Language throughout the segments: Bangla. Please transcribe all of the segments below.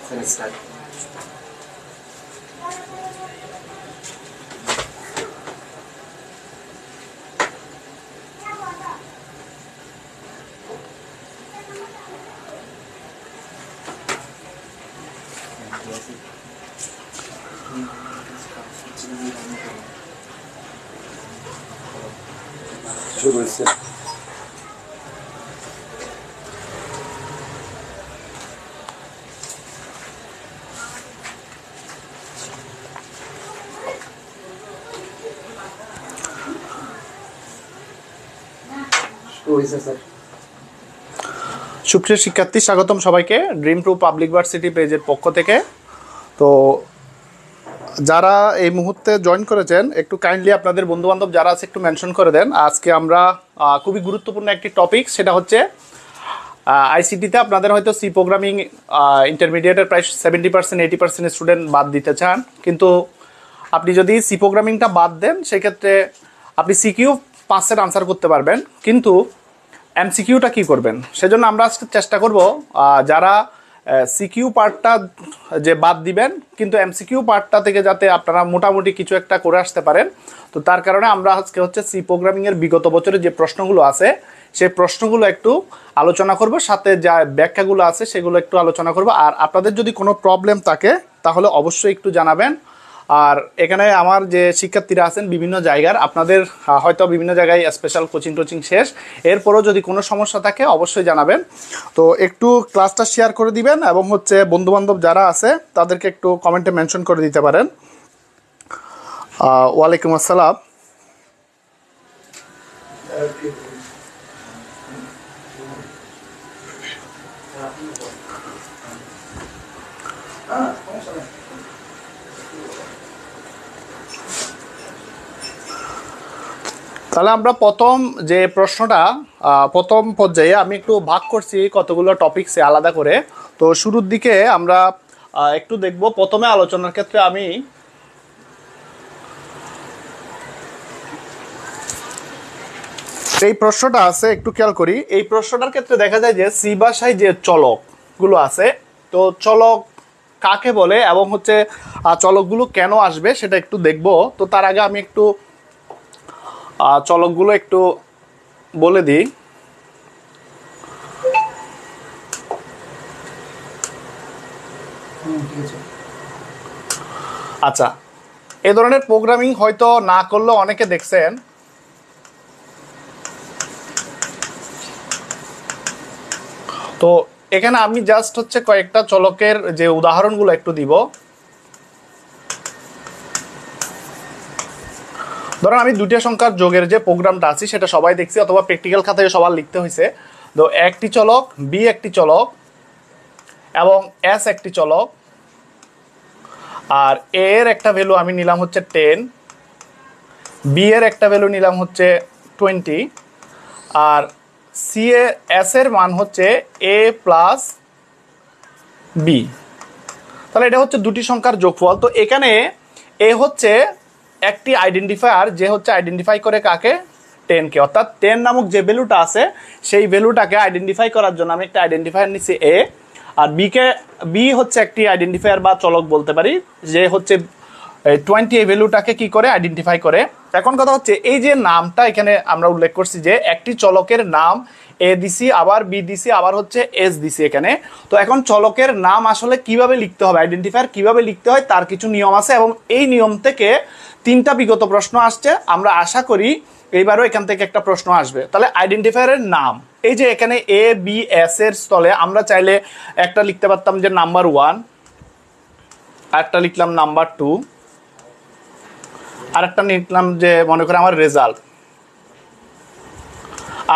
স্যার শুরু হয়েছে। সুপ্রিয় শিক্ষার্থী, স্বাগতম সবাইকে ড্রিম টু পাবলিক ভার্সিটি পেজের পক্ষ থেকে। তো যারা এই মুহূর্তে জয়েন করেছেন একটু কাইন্ডলি আপনাদের বন্ধুবান্ধব যারা আছে একটু মেনশন করে দেন। আজকে আমরা খুবই গুরুত্বপূর্ণ একটি টপিক, সেটা হচ্ছে আইসিটিতে আপনাদের হয়তো সি প্রোগ্রামিং ইন্টারমিডিয়েটের প্রায় 70% 80% স্টুডেন্ট বাদ দিতে চান, কিন্তু আপনি যদি সি প্রোগ্রামিংটা বাদ দেন সেক্ষেত্রে আপনি সিকিউ 5 আনসার করতে পারবেন, কিন্তু এমসিকিউটা কি করবেন? সেজন্য আমরা আজকে চেষ্টা করব যারা সিকিউ পার্টটা যে বাদ দিবেন, কিন্তু এমসিকিউ পার্টটা থেকে যাতে আপনারা মোটামুটি কিছু একটা করে আসতে পারেন। তো তার কারণে আমরা আজকে হচ্ছে সি প্রোগ্রামিংয়ের বিগত বছরের যে প্রশ্নগুলো আছে সেই প্রশ্নগুলো একটু আলোচনা করব, সাথে যা ব্যাখ্যাগুলো আছে সেগুলো একটু আলোচনা করব। আর আপনাদের যদি কোনো প্রবলেম থাকে তাহলে অবশ্যই একটু জানাবেন। আর এখানে আমার যে শিক্ষার্থীরা আছেন বিভিন্ন জায়গার, আপনাদের হয়তো বিভিন্ন জায়গায় স্পেশাল কোচিং টোচিং শেষ, এরপরও যদি কোনো সমস্যা থাকে অবশ্যই জানাবেন। তো একটু ক্লাসটা শেয়ার করে দিবেন এবং হচ্ছে বন্ধুবান্ধব যারা আছে তাদেরকে একটু কমেন্টে মেনশন করে দিতে পারেন। ওয়ালাইকুম আসসালাম। তাহলে আমরা প্রথম যে প্রশ্নটা প্রথম পর্যায়ে আমি একটু ভাগ করছি কতগুলো টপিকসে আলাদা করে। তো শুরুর দিকে আমরা একটু দেখব। প্রথমে আলোচনার ক্ষেত্রে আমি এই প্রশ্নটা আছে একটু খেয়াল করি। এই প্রশ্নটার ক্ষেত্রে দেখা যায় যে সি ভাষায় যে চলকগুলো আছে, তো চলক কাকে বলে এবং হচ্ছে চলকগুলো কেন আসবে সেটা একটু দেখব। তো তার আগে আমি একটু চলকগুলো একটু বলে দিই। আচ্ছা, এ ধরনের প্রোগ্রামিং হয়তো না করলেও অনেকে দেখছেন। তো এখানে আমি জাস্ট হচ্ছে কয়েকটা চলকের যে উদাহরণগুলো একটু দিব। ধরেন আমি দুইটা সংখ্যার যোগের যে প্রোগ্রামটা আছে সেটা সবাই দেখছি, অথবা প্র্যাকটিক্যাল খাতায় সবার লিখতে হয়েছে। তো একটি চলক, বি একটি চলক এবং এস একটি চলক, আর এ এর একটা ভ্যালু আমি নিলাম হচ্ছে 10, বি এর একটা ভ্যালু নিলাম হচ্ছে 20, আর সি এ এস এর মান হচ্ছে এ প্লাস বি। তাহলে এটা হচ্ছে দুটি সংখ্যার যোগফল। তো এখানে এ হচ্ছে একটি আইডেন্টিফায়ার, যে হচ্ছে আইডেন্টিফাই করে কাকে? 10কে। অর্থাৎ 10 নামক যে ভ্যালুটা আছে সেই ভ্যালুটাকে আইডেন্টিফাই করার জন্য আমি একটা আইডেন্টিফায়ার নিচ্ছি এ, আর বি হচ্ছে একটি আইডেন্টিফায়ার বা চলক বলতে পারি, যে হচ্ছে 20 এই ভ্যালুটাকে কি করে? আইডেন্টিফাই করে। এখন কথা হচ্ছে এই যে নামটা এখানে আমরা উল্লেখ করছি যে একটি চলকের নাম এ দিছি, আবার বি দিছি, আবার হচ্ছে এস দিছি এখানে। তো এখন চলকের নাম আসলে কিভাবে লিখতে হবে, আইডেন্টিফায়ার কিভাবে লিখতে হয় তার কিছু নিয়ম আছে, এবং এই নিয়ম থেকে 3টা বিগত প্রশ্ন আসছে। আমরা আশা করি এইবারও এখান থেকে একটা প্রশ্ন আসবে। তাহলে আইডেন্টিফায়ারের নাম, এই যে এখানে এ বি এস এর স্থলে আমরা চাইলে একটা লিখতে পারতাম যে নাম্বার 1, আরেকটা লিখলাম নাম্বার 2, আরেকটা লিখলাম যে মনে করে আমার রেজাল্ট।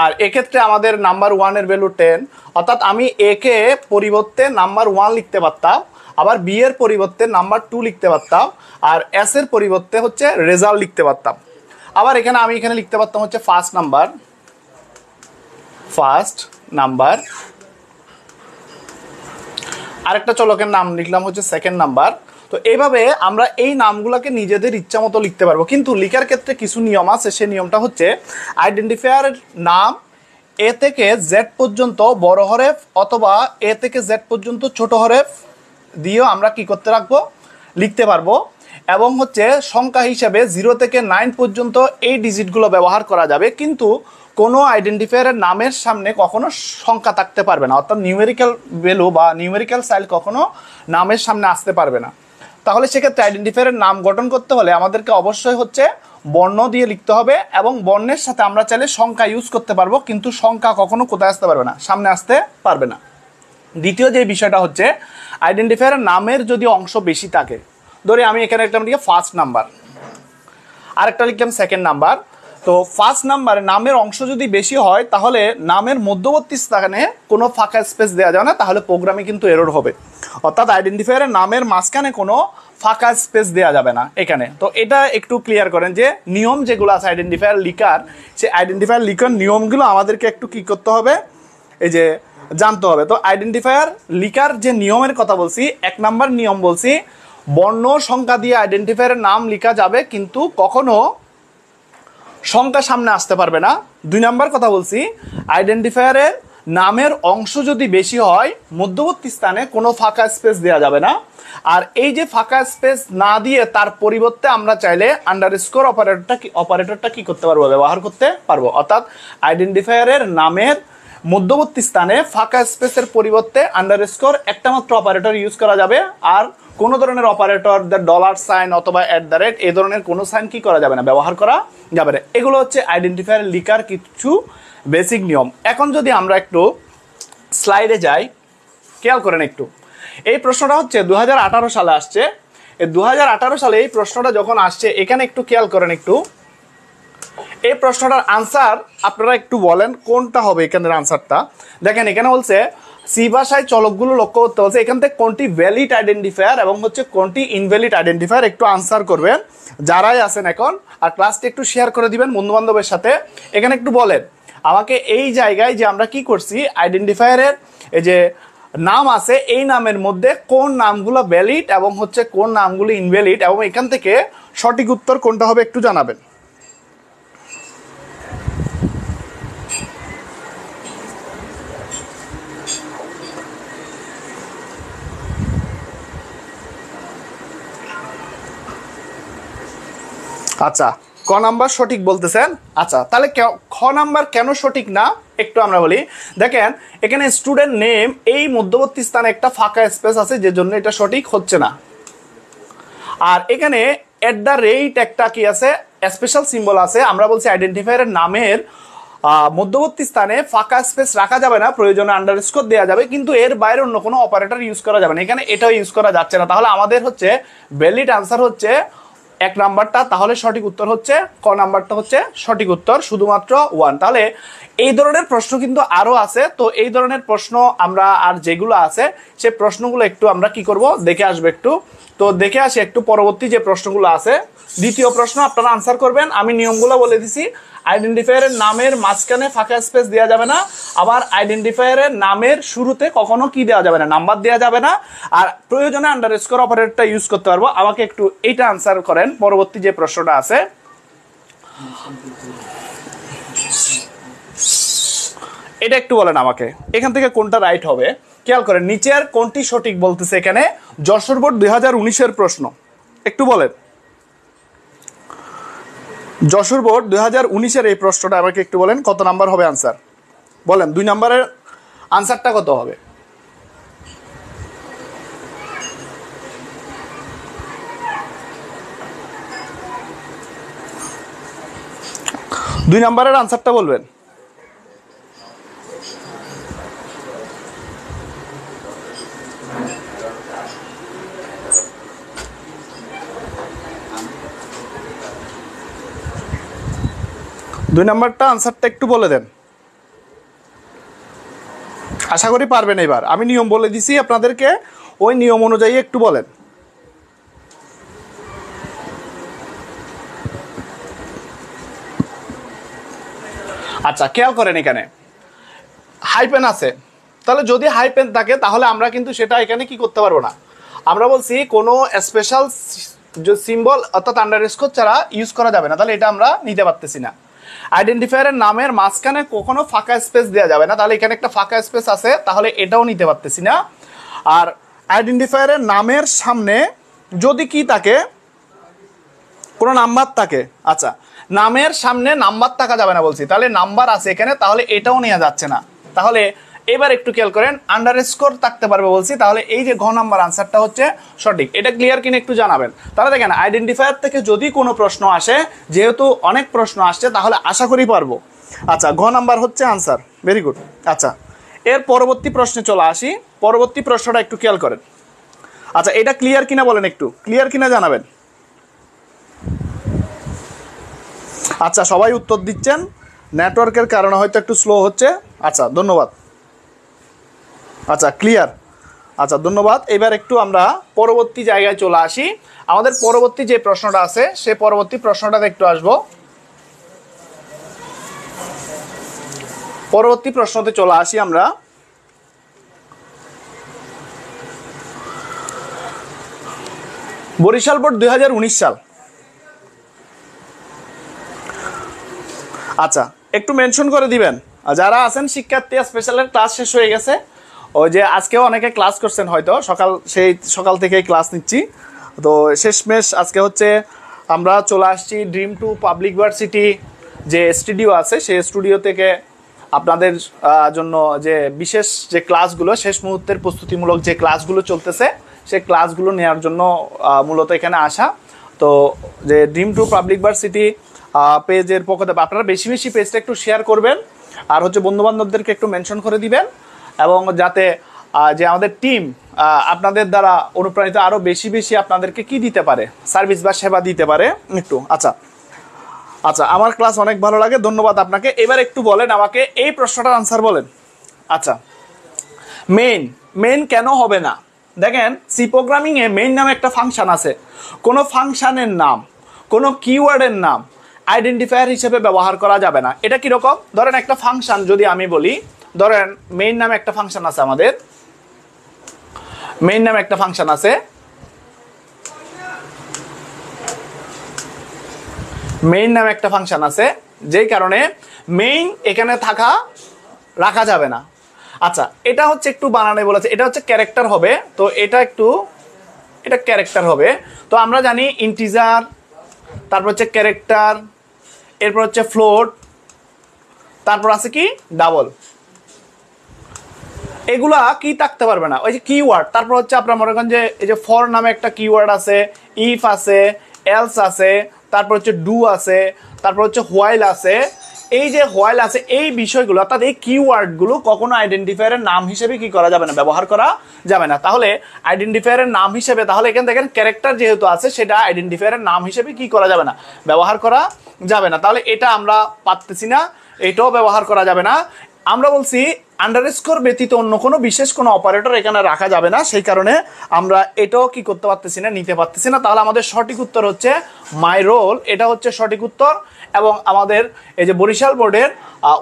আর এক্ষেত্রে আমাদের নাম্বার 1 এর ভ্যালু 10, অর্থাৎ আমি এ কে পরিবর্তে নাম্বার 1 লিখতে পারতাম, আবার বি এর পরিবর্তে নাম্বার 2 লিখতে পারতাম, আর এস এর পরিবর্তে হচ্ছে রেজাল্ট লিখতে পারতাম। আবার এখানে আমি লিখতে পারতাম হচ্ছে ফার্স্ট নাম্বার, আরেকটা চলকের নাম লিখলাম হচ্ছে সেকেন্ড নাম্বার। তো এইভাবে আমরা এই নামগুলোকে নিজেদের ইচ্ছা মতো লিখতে পারবো, কিন্তু লিখার ক্ষেত্রে কিছু নিয়ম আছে। সেই নিয়মটা হচ্ছে আইডেন্টিফায়ারের নাম এ থেকে জেড পর্যন্ত বড় হরেফ, অথবা এ থেকে জেড পর্যন্ত ছোট হরেফ, দিয়েও আমরা কি করতে রাখবো, লিখতে পারবো। এবং হচ্ছে সংখ্যা হিসেবে 0 থেকে 9 পর্যন্ত এই ডিজিটগুলো ব্যবহার করা যাবে, কিন্তু কোনো আইডেন্টিফায়ারের নামের সামনে কখনো সংখ্যা থাকতে পারবে না, অর্থাৎ নিউমেরিক্যাল ভ্যালু বা নিউমেরিক্যাল সাইল কখনো নামের সামনে আসতে পারবে না। তাহলে সেক্ষেত্রে আইডেন্টিফায়ারের নাম গঠন করতে হলে আমাদেরকে অবশ্যই হচ্ছে বর্ণ দিয়ে লিখতে হবে, এবং বর্ণের সাথে আমরা চাইলে সংখ্যা ইউজ করতে পারবো, কিন্তু সংখ্যা কখনো কোথায় আসতে পারবে না, সামনে আসতে পারবে না। দ্বিতীয় যে বিষয়টা হচ্ছে আইডেন্টিফায়ারের নামের যদি অংশ বেশি থাকে, ধরে আমি এখানে লিখলাম ফার্স্ট নাম্বার, আরেকটা লিখলাম সেকেন্ড নাম্বার, তো ফার্স্ট নাম্বারে নামের অংশ যদি বেশি হয় তাহলে নামের মধ্যবর্তী স্থানে কোনো ফাঁকা স্পেস দেওয়া যায় না, তাহলে প্রোগ্রামে কিন্তু এরর হবে। অর্থাৎ আইডেন্টিফায়ারের নামের মাঝখানে কোনো ফাঁকা স্পেস দেওয়া যাবে না এখানে। তো এটা একটু ক্লিয়ার করেন যে নিয়ম যেগুলো আছে আইডেন্টিফায়ার লিখার, সেই আইডেন্টিফায়ার লিখার নিয়মগুলো আমাদেরকে একটু কি করতে হবে, এই যে জানতে হবে। তো আইডেন্টিফায়ার লিখার যে নিয়মের কথা বলছি, 1 নাম্বার নিয়ম বলছি, বর্ণ সংখ্যা দিয়ে আইডেন্টিফায়ারের নাম লেখা যাবে, কিন্তু কখনো সংখ্যা সামনে আসতে পারবে না। 2 নাম্বার কথা বলছি, আইডেন্টিফায়ারের নামের অংশ যদি বেশি হয় মধ্যবর্তী স্থানে কোনো ফাঁকা স্পেস দেওয়া যাবে না। আর এই যে ফাঁকা স্পেস না দিয়ে তার পরিবর্তে আমরা চাইলে আন্ডারস্কোর অপারেটরটা কি করতে পারবো, ব্যবহার করতে পারবো। অর্থাৎ আইডেন্টিফায়ারের নামের মধ্যবর্তী স্থানে ফাঁকা স্পেসের পরিবর্তে আন্ডারস্কোর একটা মাত্র অপারেটর ইউজ করা যাবে, আর কোনো ধরনের অপারেটর ডলার সাইন অথবা @ এই ধরনের কোনো সাইন কি করা যাবে না, ব্যবহার করা যাবে না। এগুলো হচ্ছে আইডেন্টিফায়ার লিখার কিছু বেসিক নিয়ম। এখন যদি আমরা একটু স্লাইডে যাই, খেয়াল করেন একটু, এই প্রশ্নটা হচ্ছে 2018 সালে আসছে। এই 2018 সালে এই প্রশ্নটা যখন আসছে, এখানে একটু খেয়াল করেন একটু, এই প্রশ্নটার আনসার আপনারা একটু বলেন কোনটা হবে এখানের আনসারটা। দেখেন এখানে বলছে সি ভাষায় চলকগুলো লক্ষ্য করতে বলছে, এখান থেকে কোনটি ভ্যালিড আইডেন্টিফায়ার এবং হচ্ছে কোনটি ইনভ্যালিড আইডেন্টিফায়ার একটু আনসার করবেন যারাই আছেন এখন, আর ক্লাসটি একটু শেয়ার করে দিবেন বন্ধু বান্ধবের সাথে। এখানে একটু বলেন আমাকে এই জায়গায় যে আমরা কি করছি, আইডেন্টিফায়ারের এই যে নাম আছে, এই নামের মধ্যে কোন নামগুলো ভ্যালিড এবং হচ্ছে কোন নামগুলো ইনভ্যালিড, এবং এখান থেকে সঠিক উত্তর কোনটা হবে একটু জানাবেন। আচ্ছা, ক নাম্বার সঠিক বলতেছেন। আচ্ছা, তাহলে খ নাম্বার কেন সঠিক না একটু আমরা বলি। দেখেন এখানে স্টুডেন্ট নেম, এই মধ্যবর্তী স্থানে একটা ফাঁকা স্পেস আছে, যে জন্য এটা সঠিক হচ্ছে না। আর এখানে @ একটা কি আছে, স্পেশাল সিম্বল আছে। আমরা বলছি আইডেন্টিফায়ারের নামের মধ্যবর্তী স্থানে ফাঁকা স্পেস রাখা যাবে না, প্রয়োজনে আন্ডারস্কোর দেওয়া যাবে, কিন্তু এর বাইরে অন্য কোনো অপারেটর ইউজ করা যাবে না। এখানে এটাও ইউজ করা যাচ্ছে না। তাহলে আমাদের হচ্ছে ভ্যালিড আনসার হচ্ছে 1 নাম্বারটা, তাহলে সঠিক উত্তর হচ্ছে ক নাম্বারটা হচ্ছে সঠিক উত্তর, শুধুমাত্র 1। তাহলে এই ধরনের প্রশ্ন কিন্তু আরো আছে। তো এই ধরনের প্রশ্ন আমরা আর যেগুলো আছে সেই প্রশ্নগুলো একটু আমরা কি করব, দেখে আসবো একটু। তো দেখে আসি একটু পরবর্তী যে প্রশ্নগুলো আছে। দ্বিতীয় প্রশ্ন আপনারা আনসার করবেন। আমি নিয়মগুলো বলে দিছি, আইডেন্টিফায়ারের নামের মাঝখানে ফাঁকা স্পেস দেওয়া যাবে না, আবার আইডেন্টিফায়ারের নামের শুরুতে কখনো কি দেওয়া যাবে না, নাম্বার দেওয়া যাবে না, আর প্রয়োজনে আন্ডারস্কোর অপারেটরটা ইউজ করতে পারবো। আমাকে একটু এইটা আনসার করেন, পরবর্তী যে প্রশ্নটা আছে। এটা একটু বলেন আমাকে এখান থেকে কোনটা রাইট হবে। খেয়াল করেন নিচের কোনটি সঠিক বলতেছে, এখানে যশোর বোর্ড 2019-এর প্রশ্ন, একটু বলেন যশোর বোর্ড 2019-এর এই প্রশ্নটা আমাকে একটু বলেন কত নাম্বার হবে আনসার, বলেন 2 নাম্বারের আনসারটা কত হবে। দুই নাম্বারের আনসারটা বলবেন। দুই নাম্বারটা আনসারটা একটু বলে দেন, আশা করি পারবেন। এবার আমি নিয়ম বলে দিছি আপনাদেরকে, ওই নিয়ম অনুযায়ী একটু বলেন। আচ্ছা খেয়াল করেন এখানে হাইপেন আছে, তাহলে যদি হাইপেন থাকে তাহলে আমরা কিন্তু সেটা এখানে কি করতে পারবো না। আমরা বলছি কোনো স্পেশাল যে সিম্বল অর্থাৎ আন্ডারস্কোর ছাড়া ইউজ করা যাবে না, তাহলে এটা আমরা নিতে পারতেছি না। আইডেন্টিফায়ারের নামের মাঝখানে কখনো ফাঁকা স্পেস দেওয়া যাবে না, তাহলে এখানে একটা ফাঁকা স্পেস আছে, তাহলে এটাও নিতে পারতেছি না। আর আইডেন্টিফায়ারের নামের সামনে যদি কি থাকে, কোনো নাম্বার থাকে। আচ্ছা, নামের সামনে নাম্বার থাকা যাবে না বলছি, তাহলে নাম্বার আছে এখানে, তাহলে এটাও নেওয়া যাচ্ছে না। তাহলে এবার একটু খেয়াল করেন, আন্ডারস্কোর থাকতে পারবে বলছি, তাহলে এই যে ঘ নাম্বার আনসারটা হচ্ছে সঠিক। এটা ক্লিয়ার কিনা একটু জানাবেন। তাহলে দেখেন আইডেন্টিফায়ার থেকে যদি কোনো প্রশ্ন আসে, যেহেতু অনেক প্রশ্ন আসছে, তাহলে আশা করি পারবো। আচ্ছা, ঘ নাম্বার হচ্ছে আনসার, ভেরি গুড। আচ্ছা, এর পরবর্তী প্রশ্নে চলে আসি। পরবর্তী প্রশ্নটা একটু খেয়াল করেন। আচ্ছা, এটা ক্লিয়ার কিনা বলেন, একটু ক্লিয়ার কিনা জানাবেন। আচ্ছা, সবাই উত্তর দিচ্ছেন, নেটওয়ার্কের কারণে হয়তো একটু স্লো হচ্ছে। আচ্ছা, ধন্যবাদ। আচ্ছা, ক্লিয়ার। আচ্ছা, ধন্যবাদ। এবার একটু আমরা পরবর্তী জায়গায় চলে আসি। আমাদের পরবর্তী যে প্রশ্নটা আছে, সে পরবর্তী প্রশ্নটাতে একটু আসবো। পরবর্তী প্রশ্নতে চলে আসি আমরা। বরিশাল বোর্ড 2019 সাল। আচ্ছা, একটু মেনশন করে দিবেন যারা আছেন শিক্ষার্থী। স্পেশালের ক্লাস শেষ হয়ে গেছে, ওই যে আজকেও অনেকে ক্লাস করছেন হয়তো, সকাল থেকেই ক্লাস নিচ্ছি। তো শেষমেশ আজকে হচ্ছে আমরা চলে আসছি ড্রিম টু পাবলিক ভার্সিটি যে স্টুডিও আছে, সেই স্টুডিও থেকে আপনাদের জন্য যে বিশেষ যে ক্লাসগুলো, শেষ মুহূর্তের প্রস্তুতিমূলক যে ক্লাসগুলো চলতেছে, সেই ক্লাসগুলো নেওয়ার জন্য মূলত এখানে আসা। তো যে ড্রিম টু পাবলিক ভার্সিটি পেজের পক্ষ থেকে আপনারা বেশি বেশি পেজটা একটু শেয়ার করবেন, আর হচ্ছে বন্ধুবান্ধবদেরকে একটু মেনশন করে দিবেন, এবং যাতে যে আমাদের টিম আপনাদের দ্বারা অনুপ্রাণিত আরও বেশি বেশি আপনাদেরকে কি দিতে পারে, সার্ভিস বা সেবা দিতে পারে একটু। আচ্ছা আচ্ছা, আমার ক্লাস অনেক ভালো লাগে, ধন্যবাদ আপনাকে। এবার একটু বলেন আমাকে এই প্রশ্নটার আনসার বলেন। আচ্ছা, মেইন কেন হবে না? দেখেন, সি প্রোগ্রামিংয়ে মেইন নামে একটা ফাংশন আছে। কোনো ফাংশনের নাম, কোনো কিওয়ার্ডের নাম আইডেন্টিফায়ার হিসেবে ব্যবহার করা যাবে না। এটা কীরকম? ধরেন একটা ফাংশন যদি আমি বলি, ধরেন মেইন নামে একটা ফাংশন আছে, আমাদের মেইন নামে একটা ফাংশন আছে, মেইন নামে একটা ফাংশন আছে, যেই কারণে মেইন এখানে রাখা যাবে না। আচ্ছা, এটা হচ্ছে একটু বানানে বলেছে, এটা হচ্ছে ক্যারেক্টার হবে। তো এটা ক্যারেক্টার হবে। তো আমরা জানি ইন্টিজার, তারপর হচ্ছে ক্যারেক্টার, এরপর হচ্ছে ফ্লোট, তারপর আছে কি ডাবল। এগুলা কি থাকতে পারবে না, ওই যে কিওয়ার্ড। তারপর হচ্ছে আপনার মনে করেন যে এই যে ফর নামে একটা কিওয়ার্ড আছে, ইফ আছে, এলস আছে, তারপর হচ্ছে ডু আছে, তারপর হচ্ছে হোয়াইল আছে। এই যে হোয়াইল আছে, এই বিষয়গুলো অর্থাৎ এই কিওয়ার্ডগুলো কখনো আইডেন্টিফায়ারের নাম হিসেবে কি করা যাবে না, ব্যবহার করা যাবে না। তাহলে আইডেন্টিফায়ারের নাম হিসেবে, তাহলে এখানে দেখেন ক্যারেক্টার যেহেতু আছে, সেটা আইডেন্টিফায়ারের নাম হিসেবে কি করা যাবে না, ব্যবহার করা যাবে না। তাহলে এটা আমরা পারতেছি না, এটাও ব্যবহার করা যাবে না। আমরা বলছি আন্ডারস্কোর ব্যতীত অন্য কোনো বিশেষ কোনো অপারেটর এখানে রাখা যাবে না, সেই কারণে আমরা এটাও কি করতে পারতেছি না, নিতে পারতেছি না। তাহলে আমাদের সঠিক উত্তর হচ্ছে মাই রোল, এটা হচ্ছে সঠিক উত্তর। এবং আমাদের এই যে বরিশাল বোর্ডের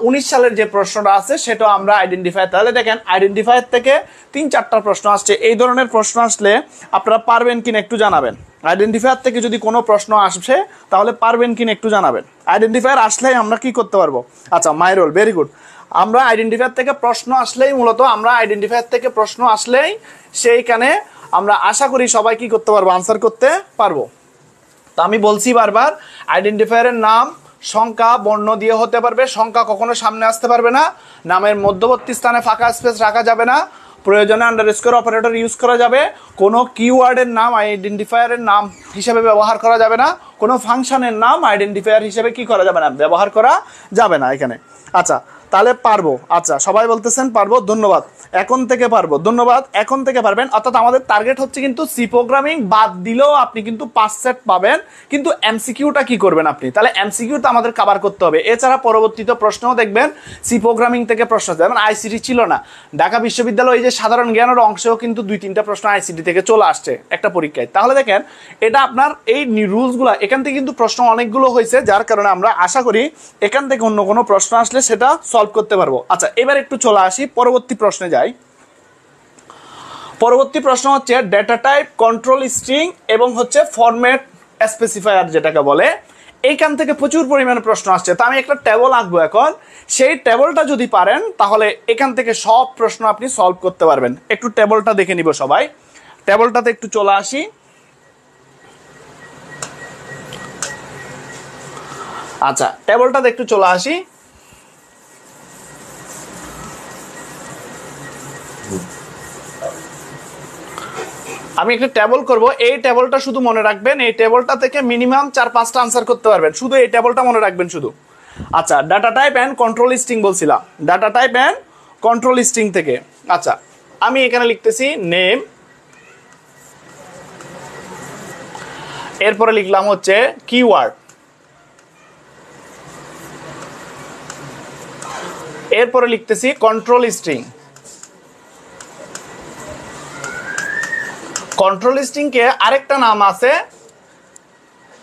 19 সালের যে প্রশ্নটা আছে, সেটাও আমরা আইডেন্টিফায়ার। তাহলে দেখেন আইডেন্টিফায়ার থেকে 3-4টা প্রশ্ন আসছে। এই ধরনের প্রশ্ন আসলে আপনারা পারবেন কিনা একটু জানাবেন। আইডেন্টিফায়ার থেকে যদি কোনো প্রশ্ন আসে, তাহলে পারবেন কিনা একটু জানাবেন। আইডেন্টিফায়ার আসলেই আমরা কি করতে পারবো। আচ্ছা, মাই রোল, ভেরি গুড। আমরা আইডেন্টিফায়ার থেকে প্রশ্ন আসলেই সেইখানে আমরা আশা করি সবাই কি করতে পারবো, আনসার করতে পারবো। তো আমি বলছি বারবার, আইডেন্টিফায়ারের নাম সংখ্যা বর্ণ দিয়ে হতে পারবে, সংখ্যা কখনো সামনে আসতে পারবে না, নামের মধ্যবর্তী স্থানে ফাঁকা স্পেস রাখা যাবে না, প্রয়োজনে আন্ডারস্কোর অপারেটর ইউজ করা যাবে, কোনো কিওয়ার্ডের নাম আইডেন্টিফায়ারের নাম হিসেবে ব্যবহার করা যাবে না, কোনো ফাংশনের নাম আইডেন্টিফায়ার হিসেবে কি করা যাবে না, ব্যবহার করা যাবে না এখানে। আচ্ছা, তাহলে পারবো। আচ্ছা, সবাই বলতেছেন পারবো, ধন্যবাদ। এখন থেকে পারবো, ধন্যবাদ। এখন থেকে পারবেন, অর্থাৎ আমাদের টার্গেট হচ্ছে কিন্তু সি প্রোগ্রামিং বাদ দিলেও আপনি কিন্তু 5 সেট পাবেন, কিন্তু এমসিকিউটা কি করবেন আপনি, তাহলে এমসিকিউটা আমাদের কভার করতে হবে। এছাড়া পরবর্তীতে প্রশ্নও দেখবেন সি প্রোগ্রামিং থেকে প্রশ্ন, যেমন আইসিটি ছিল না, ঢাকা বিশ্ববিদ্যালয় এই যে সাধারণ জ্ঞানের অংশেও কিন্তু 2-3টা প্রশ্ন আইসিটি থেকে চলে আসছে একটা পরীক্ষায়। তাহলে দেখেন এটা আপনার এই রুলসগুলো, এখান থেকে কিন্তু প্রশ্ন অনেকগুলো হয়েছে, যার কারণে আমরা আশা করি এখান থেকে অন্য কোনো প্রশ্ন আসলে সেটা সলভ করতে পারবো। আচ্ছা, এবার একটু চলে আসি, পরবর্তী প্রশ্নে যাই। পরবর্তী প্রশ্ন হচ্ছে ডেটা টাইপ, কন্ট্রোল স্ট্রিং এবং হচ্ছে ফরম্যাট স্পেসিফায়ার যেটাকে বলে। এইখান থেকে প্রচুর পরিমাণে প্রশ্ন আসছে। তো আমি একটা টেবল আঁকবো এখন, সেই টেবলটা যদি পারেন তাহলে এখান থেকে সব প্রশ্ন আপনি সলভ করতে পারবেন। একটু টেবলটা দেখে নিব সবাই। টেবলটাতে একটু চলে আসি। আচ্ছা, টেবলটাতে একটু চলে আসি। আমি একটা টেবল করব, এই টেবলটা শুধু মনে রাখবেন, এই টেবলটা থেকে মিনিমাম 4-5টা আনসার করতে পারবেন, শুধু এই টেবলটা মনে রাখবেন শুধু। আচ্ছা, data type and control string বলছিলাম, data type and control string থেকে। আচ্ছা, আমি এখানে লিখতেছি নেম, এরপরে লিখলাম হচ্ছে কিওয়ার্ড, এরপরে লিখতেছি কন্ট্রোল স্ট্রিং। কন্ট্রোল স্ট্রিং কে আরেকটা নাম আছে,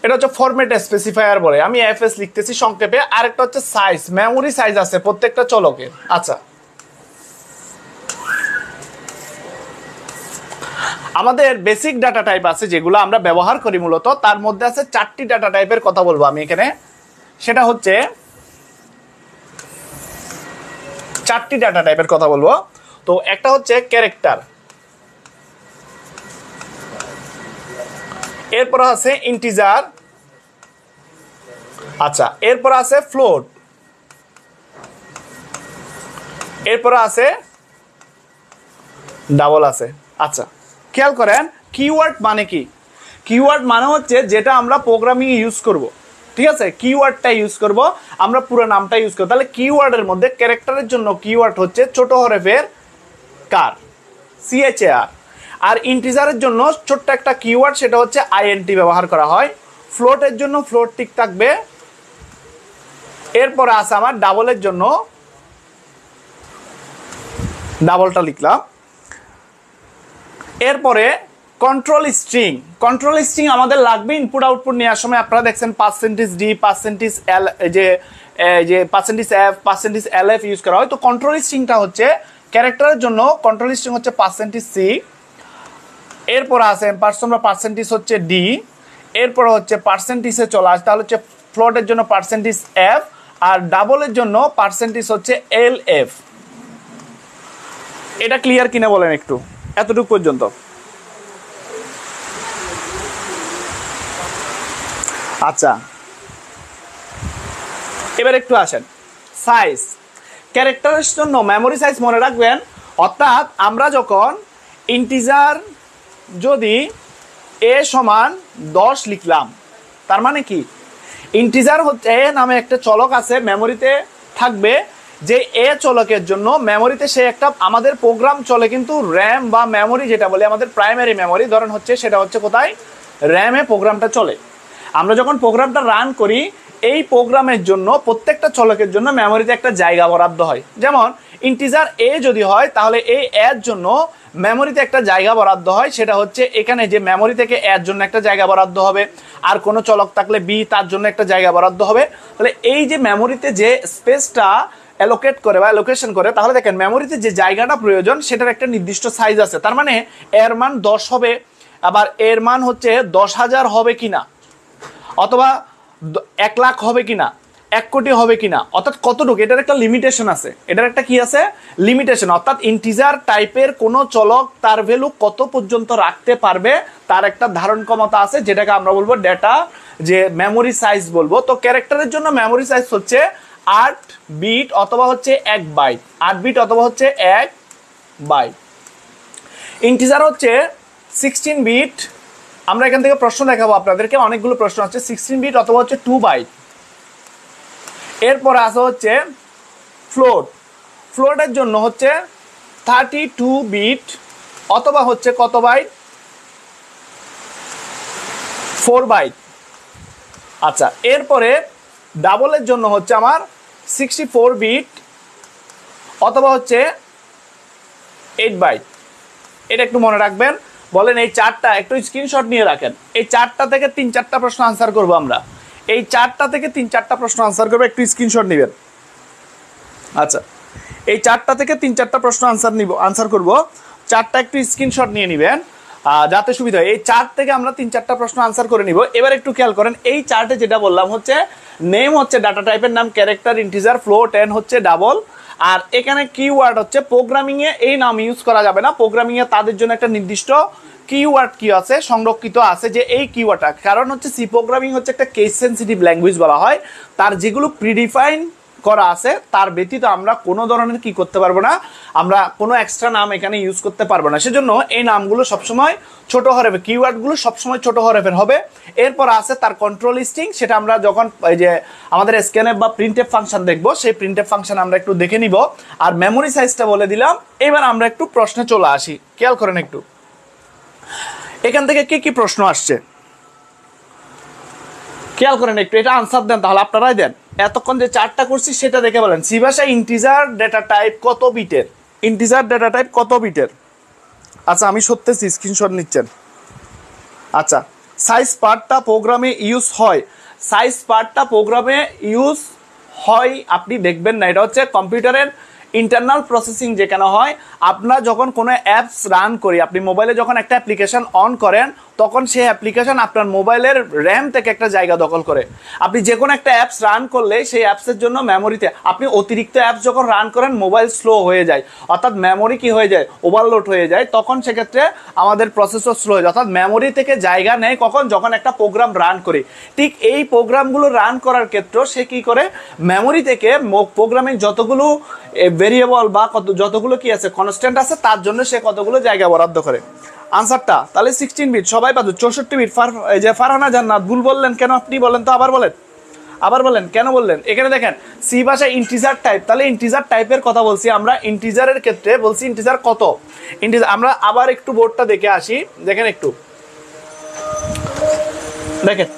এটা হচ্ছে ফরম্যাট স্পেসিফায়ার বলে, আমি এফএস লিখতেছি সংক্ষেপে। আরেকটা হচ্ছে সাইজ, মেমোরি সাইজ আছে প্রত্যেকটা চলকের। আচ্ছা, আমাদের বেসিক ডাটা টাইপ আছে যেগুলো আমরা ব্যবহার করি মূলত, তার মধ্যে আছে 4টি ডাটা টাইপের কথা বলবো আমি এখানে। সেটা হচ্ছে 4টি ডাটা টাইপের কথা বলবো। তো একটা হচ্ছে ক্যারেক্টার, এরপর আছে ইন্টিজার, আচ্ছা, এরপর আছে ফ্লোট, এরপর আছে ডাবল আছে। আচ্ছা, খেয়াল করেন কিওয়ার্ড মানে কি? কিওয়ার্ড মানে হচ্ছে যেটা আমরা প্রোগ্রামিং ইউজ করব, ঠিক আছে, কিওয়ার্ডটা ইউজ করব, আমরা পুরো নামটা ইউজ করব। তাহলে কিওয়ার্ডের মধ্যে ক্যারেক্টারের জন্য কিওয়ার্ড হচ্ছে ছোট হরফের কার, CHAR। আর ইন্টিজারের জন্য ছোট্ট একটা কিওয়ার্ড, সেটা হচ্ছে INT ব্যবহার করা হয়। ফ্লোটের জন্য ফ্লোট টিক থাকবে। এরপরে আছে আমার ডাবলের জন্য, ডাবলটা লিখলাম। এরপরে কন্ট্রোল স্ট্রিং, কন্ট্রোল স্ট্রিং আমাদের লাগবে ইনপুট আউটপুট নেওয়ার সময়। আপনারা দেখছেন %d, %l, যে %f, %lf ইউজ করা হয়। তো কন্ট্রোল স্ট্রিংটা হচ্ছে ক্যারেক্টারের জন্য কন্ট্রোল স্ট্রিং হচ্ছে %c, এরপর আছে % হচ্ছে d, এরপর হচ্ছে পার্সেন্টেজে চলে আসে, তাহলে হচ্ছে ফ্লোটের জন্য %f, আর ডাবলের জন্য % হচ্ছে lf। এটা ক্লিয়ার কিনা বলেন একটু, এতটুকু পর্যন্ত। আচ্ছা, এবার একটু আসেন সাইজ। ক্যারেক্টারের জন্য মেমোরি সাইজ মনে রাখবেন, অর্থাৎ আমরা যখন ইন্টিজার যদি a সমান 10 লিখলাম, তার মানে কি ইন্টিজার হচ্ছে a নামে একটা চলক আছে মেমোরিতে থাকবে, যে এ চলকের জন্য মেমোরিতে সে একটা আমাদের প্রোগ্রাম চলে, কিন্তু র্যাম বা মেমোরি যেটা বলে আমাদের প্রাইমারি মেমোরি ধরেন হচ্ছে, সেটা হচ্ছে কোথায়, র্যামে প্রোগ্রামটা চলে। আমরা যখন প্রোগ্রামটা রান করি, এই প্রোগ্রামের জন্য প্রত্যেকটা চলকের জন্য মেমোরিতে একটা জায়গা বরাদ্দ হয়। যেমন ইন্টিজার a যদি হয়, তাহলে এই এর জন্য মেমোরিতে একটা জায়গা বরাদ্দ হয়, সেটা হচ্ছে এখানে যে মেমোরি থেকে এর জন্য একটা জায়গা বরাদ্দ হবে, আর কোনো চলক থাকলে b তার জন্য একটা জায়গা বরাদ্দ হবে। তাহলে এই যে মেমোরিতে যে স্পেসটা অ্যালোকেট করে বা অ্যালোকেশন করে, তাহলে দেখেন মেমোরিতে যে জায়গাটা প্রয়োজন সেটার একটা নির্দিষ্ট সাইজ আছে। তার মানে এর মান 10 হবে, আবার এর মান হচ্ছে 10,000 হবে কিনা, অথবা 1 লাখ হবে কিনা, 1 কোটি হবে কিনা, অর্থাৎ কতটুকু, এটার একটা লিমিটেশন আছে। এটার একটা কি আছে, লিমিটেশন। অর্থাৎ ইন্টিজার টাইপের কোনো চলক তার ভ্যালু কত পর্যন্ত রাখতে পারবে তার একটা ধারণ ক্ষমতা আছে, যেটাকে আমরা বলবো ডেটা, যে মেমোরি সাইজ বলবো। তো ক্যারেক্টারের জন্য মেমোরি সাইজ হচ্ছে 8 বিট অথবা হচ্ছে 1 বাইট, 8 বিট অথবা হচ্ছে 1 বাইট। ইন্টিজার হচ্ছে 16 বিট। আমরা এখান থেকে প্রশ্ন দেখাবো আপনাদেরকে, অনেকগুলো প্রশ্ন আছে। 16 বিট অথবা হচ্ছে 2 বাইট। এরপর আছে হচ্ছে ফ্লোট, ফ্লোটের জন্য হচ্ছে 32 বিট অথবা হচ্ছে কত বাইট, 4 বাইট। আচ্ছা, এরপরে ডাবলের জন্য হচ্ছে আমার 64 বিট অথবা হচ্ছে 8 বাইট। এটা একটু মনে রাখবেন। বলেন এই চারটা একটু স্ক্রিনশট নিয়ে রাখেন। এই চারটা থেকে 3-4টা প্রশ্ন আনসার করবো আমরা। এই চারটা থেকে 3-4টা প্রশ্ন আনসার করবো, একটু স্ক্রিনশট নেবেন। আচ্ছা, এই চারটা থেকে 3-4টা প্রশ্ন আনসার করবো, চারটা একটু স্ক্রিনশট নিয়ে নেবেন যাতে সুবিধা হয়। এই চার্ট থেকে আমরা 3-4টা প্রশ্ন আনসার করে নিব। এবার একটু খেয়াল করেন, এই চার্টে যেটা বললাম হচ্ছে নেম হচ্ছে ডাটা টাইপের নাম, ক্যারেক্টার, ইন্টিজার, ফ্লোট, এন হচ্ছে ডাবল, আর এখানে কিওয়ার্ড হচ্ছে প্রোগ্রামিং এ এই নাম ইউজ করা যাবে না। প্রোগ্রামিং এ তাদের জন্য একটা নির্দিষ্ট কিওয়ার্ড কি আছে সংরক্ষিত আছে, যে এই কিওয়ার্ডটা, কারণ হচ্ছে সি প্রোগ্রামিং হচ্ছে একটা কেস সেন্সিটিভ ল্যাঙ্গুয়েজ বলা হয়, তার যেগুলো প্রিডিফাইন করা আছে তার ব্যতীত আমরা কোনো ধরনের কি করতে পারবো না, আমরা কোনো এক্সট্রা নাম এখানে ইউজ করতে পারবো না। সেজন্য এই নামগুলো সবসময় ছোট হরফে, কিওয়ার্ডগুলো সবসময় ছোট হরফের হবে। এরপর আছে তার কন্ট্রোল স্ট্রিং, সেটা আমরা যখন এই যে আমাদের স্ক্যানএফ বা প্রিন্টএফ ফাংশন দেখবো, সেই প্রিন্টএফ ফাংশন আমরা একটু দেখে নিব। আর মেমোরি সাইজটা বলে দিলাম। এবার আমরা একটু প্রশ্নে চলে আসি, খেয়াল করেন একটু এখান থেকে কি কি প্রশ্ন আসছে খেয়াল করেন একটু, এটা আনসার দেন, তাহলে আপনারাই দেন। এতক্ষণ যে চারটা করছি সেটা দেখে বলেন। সি ভাষায় ইন্টিজার ডেটা টাইপ কত বিটের? ইন্টিজার ডেটা টাইপ কত বিটের? আচ্ছা আমি সত্যি স্ক্রিনশট নিচ্ছেন। আচ্ছা, সাইজ পার্টটা প্রোগ্রামে ইউজ হয়, সাইজ পার্টটা প্রোগ্রামে ইউজ হয় আপনি দেখবেন না, এটা হচ্ছে কম্পিউটারের ইন্টারনাল প্রসেসিং যেখানে হয়। আপনার যখন কোনো অ্যাপস রান করি, আপনি মোবাইলে যখন একটা অ্যাপ্লিকেশন অন করেন, তখন সেই অ্যাপ্লিকেশন আপনার মোবাইলের র্যাম থেকে একটা জায়গা দখল করে। আপনি যে কোনো একটা অ্যাপস রান করলে সেই অ্যাপসের জন্য মেমোরিতে আপনি অতিরিক্ত অ্যাপস যখন রান করেন, মোবাইল স্লো হয়ে যায়, অর্থাৎ মেমোরি কি হয়ে যায়, ওভারলোড হয়ে যায়, তখন সেক্ষেত্রে আমাদের প্রসেসর স্লো হয়ে যায়, অর্থাৎ মেমোরি থেকে জায়গা নেয় কখন, যখন একটা প্রোগ্রাম রান করি। ঠিক এই প্রোগ্রামগুলো রান করার ক্ষেত্রে সে কি করে, মেমোরি থেকে প্রোগ্রামিং যতগুলো ভেরিয়েবল বা যতগুলো কি আছে কনস্ট্যান্ট আছে, তার জন্য সে কতগুলো জায়গা বরাদ্দ করে। আনসারটা তাহলে 16 বিট, সবাই পাচ্ছ 64 বিট। এই যে ফারহানা জান্নাত ভুল বললেন কেন আপনি বলেন তো, আবার বলেন কেন বললেন? এখানে দেখেন সি ভাষায় ইন্টিজার টাইপ, তাহলে ইন্টিজার টাইপের কথা বলছি আমরা। ইন্টিজারের ক্ষেত্রে বলছি ইন্টিজার কত, ইন্টিজার আমরা আবার একটু বোর্ডটা দেখে আসি, দেখেন একটু দেখেন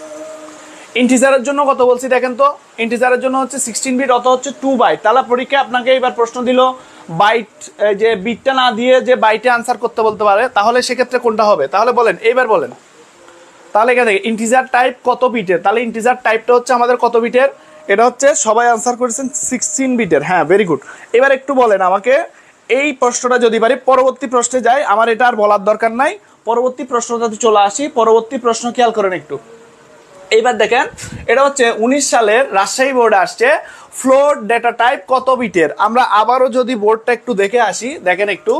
ইন্টিজারের জন্য কত বলছি দেখেন তো। ইন্টিজারের জন্য হচ্ছে 16 বিট, অত হচ্ছে 2 বাইট। তাহলে পরীক্ষায় আপনাকে এবার প্রশ্ন দিল বাইট, যে বিটটা না দিয়ে যে বাইটে আনসার করতে বলতে পারে, তাহলে সেক্ষেত্রে কোনটা হবে? তাহলে বলেন, এইবার বলেন। তাহলে এখানে ইন্টিজার টাইপ কত বিটের? তাহলে ইন্টিজার টাইপটা হচ্ছে আমাদের কত বিটের? এটা হচ্ছে সবাই আনসার করেছেন 16 বিটের। হ্যাঁ, ভেরি গুড। এবার একটু বলেন আমাকে এই প্রশ্নটা যদি পারি, পরবর্তী প্রশ্নে যাই, আমার এটা আর বলার দরকার নাই। পরবর্তী প্রশ্নটাতে চলে আসি। পরবর্তী প্রশ্ন খেয়াল করেন একটু। এইবার দেখেন, এটা হচ্ছে 19 সালের রাজশাহী বোর্ডে আসছে, ফ্লোট ডেটা টাইপ কত বিটের? আমরা আবারও যদি বোর্ডটা একটু দেখে আসি, দেখেন একটু,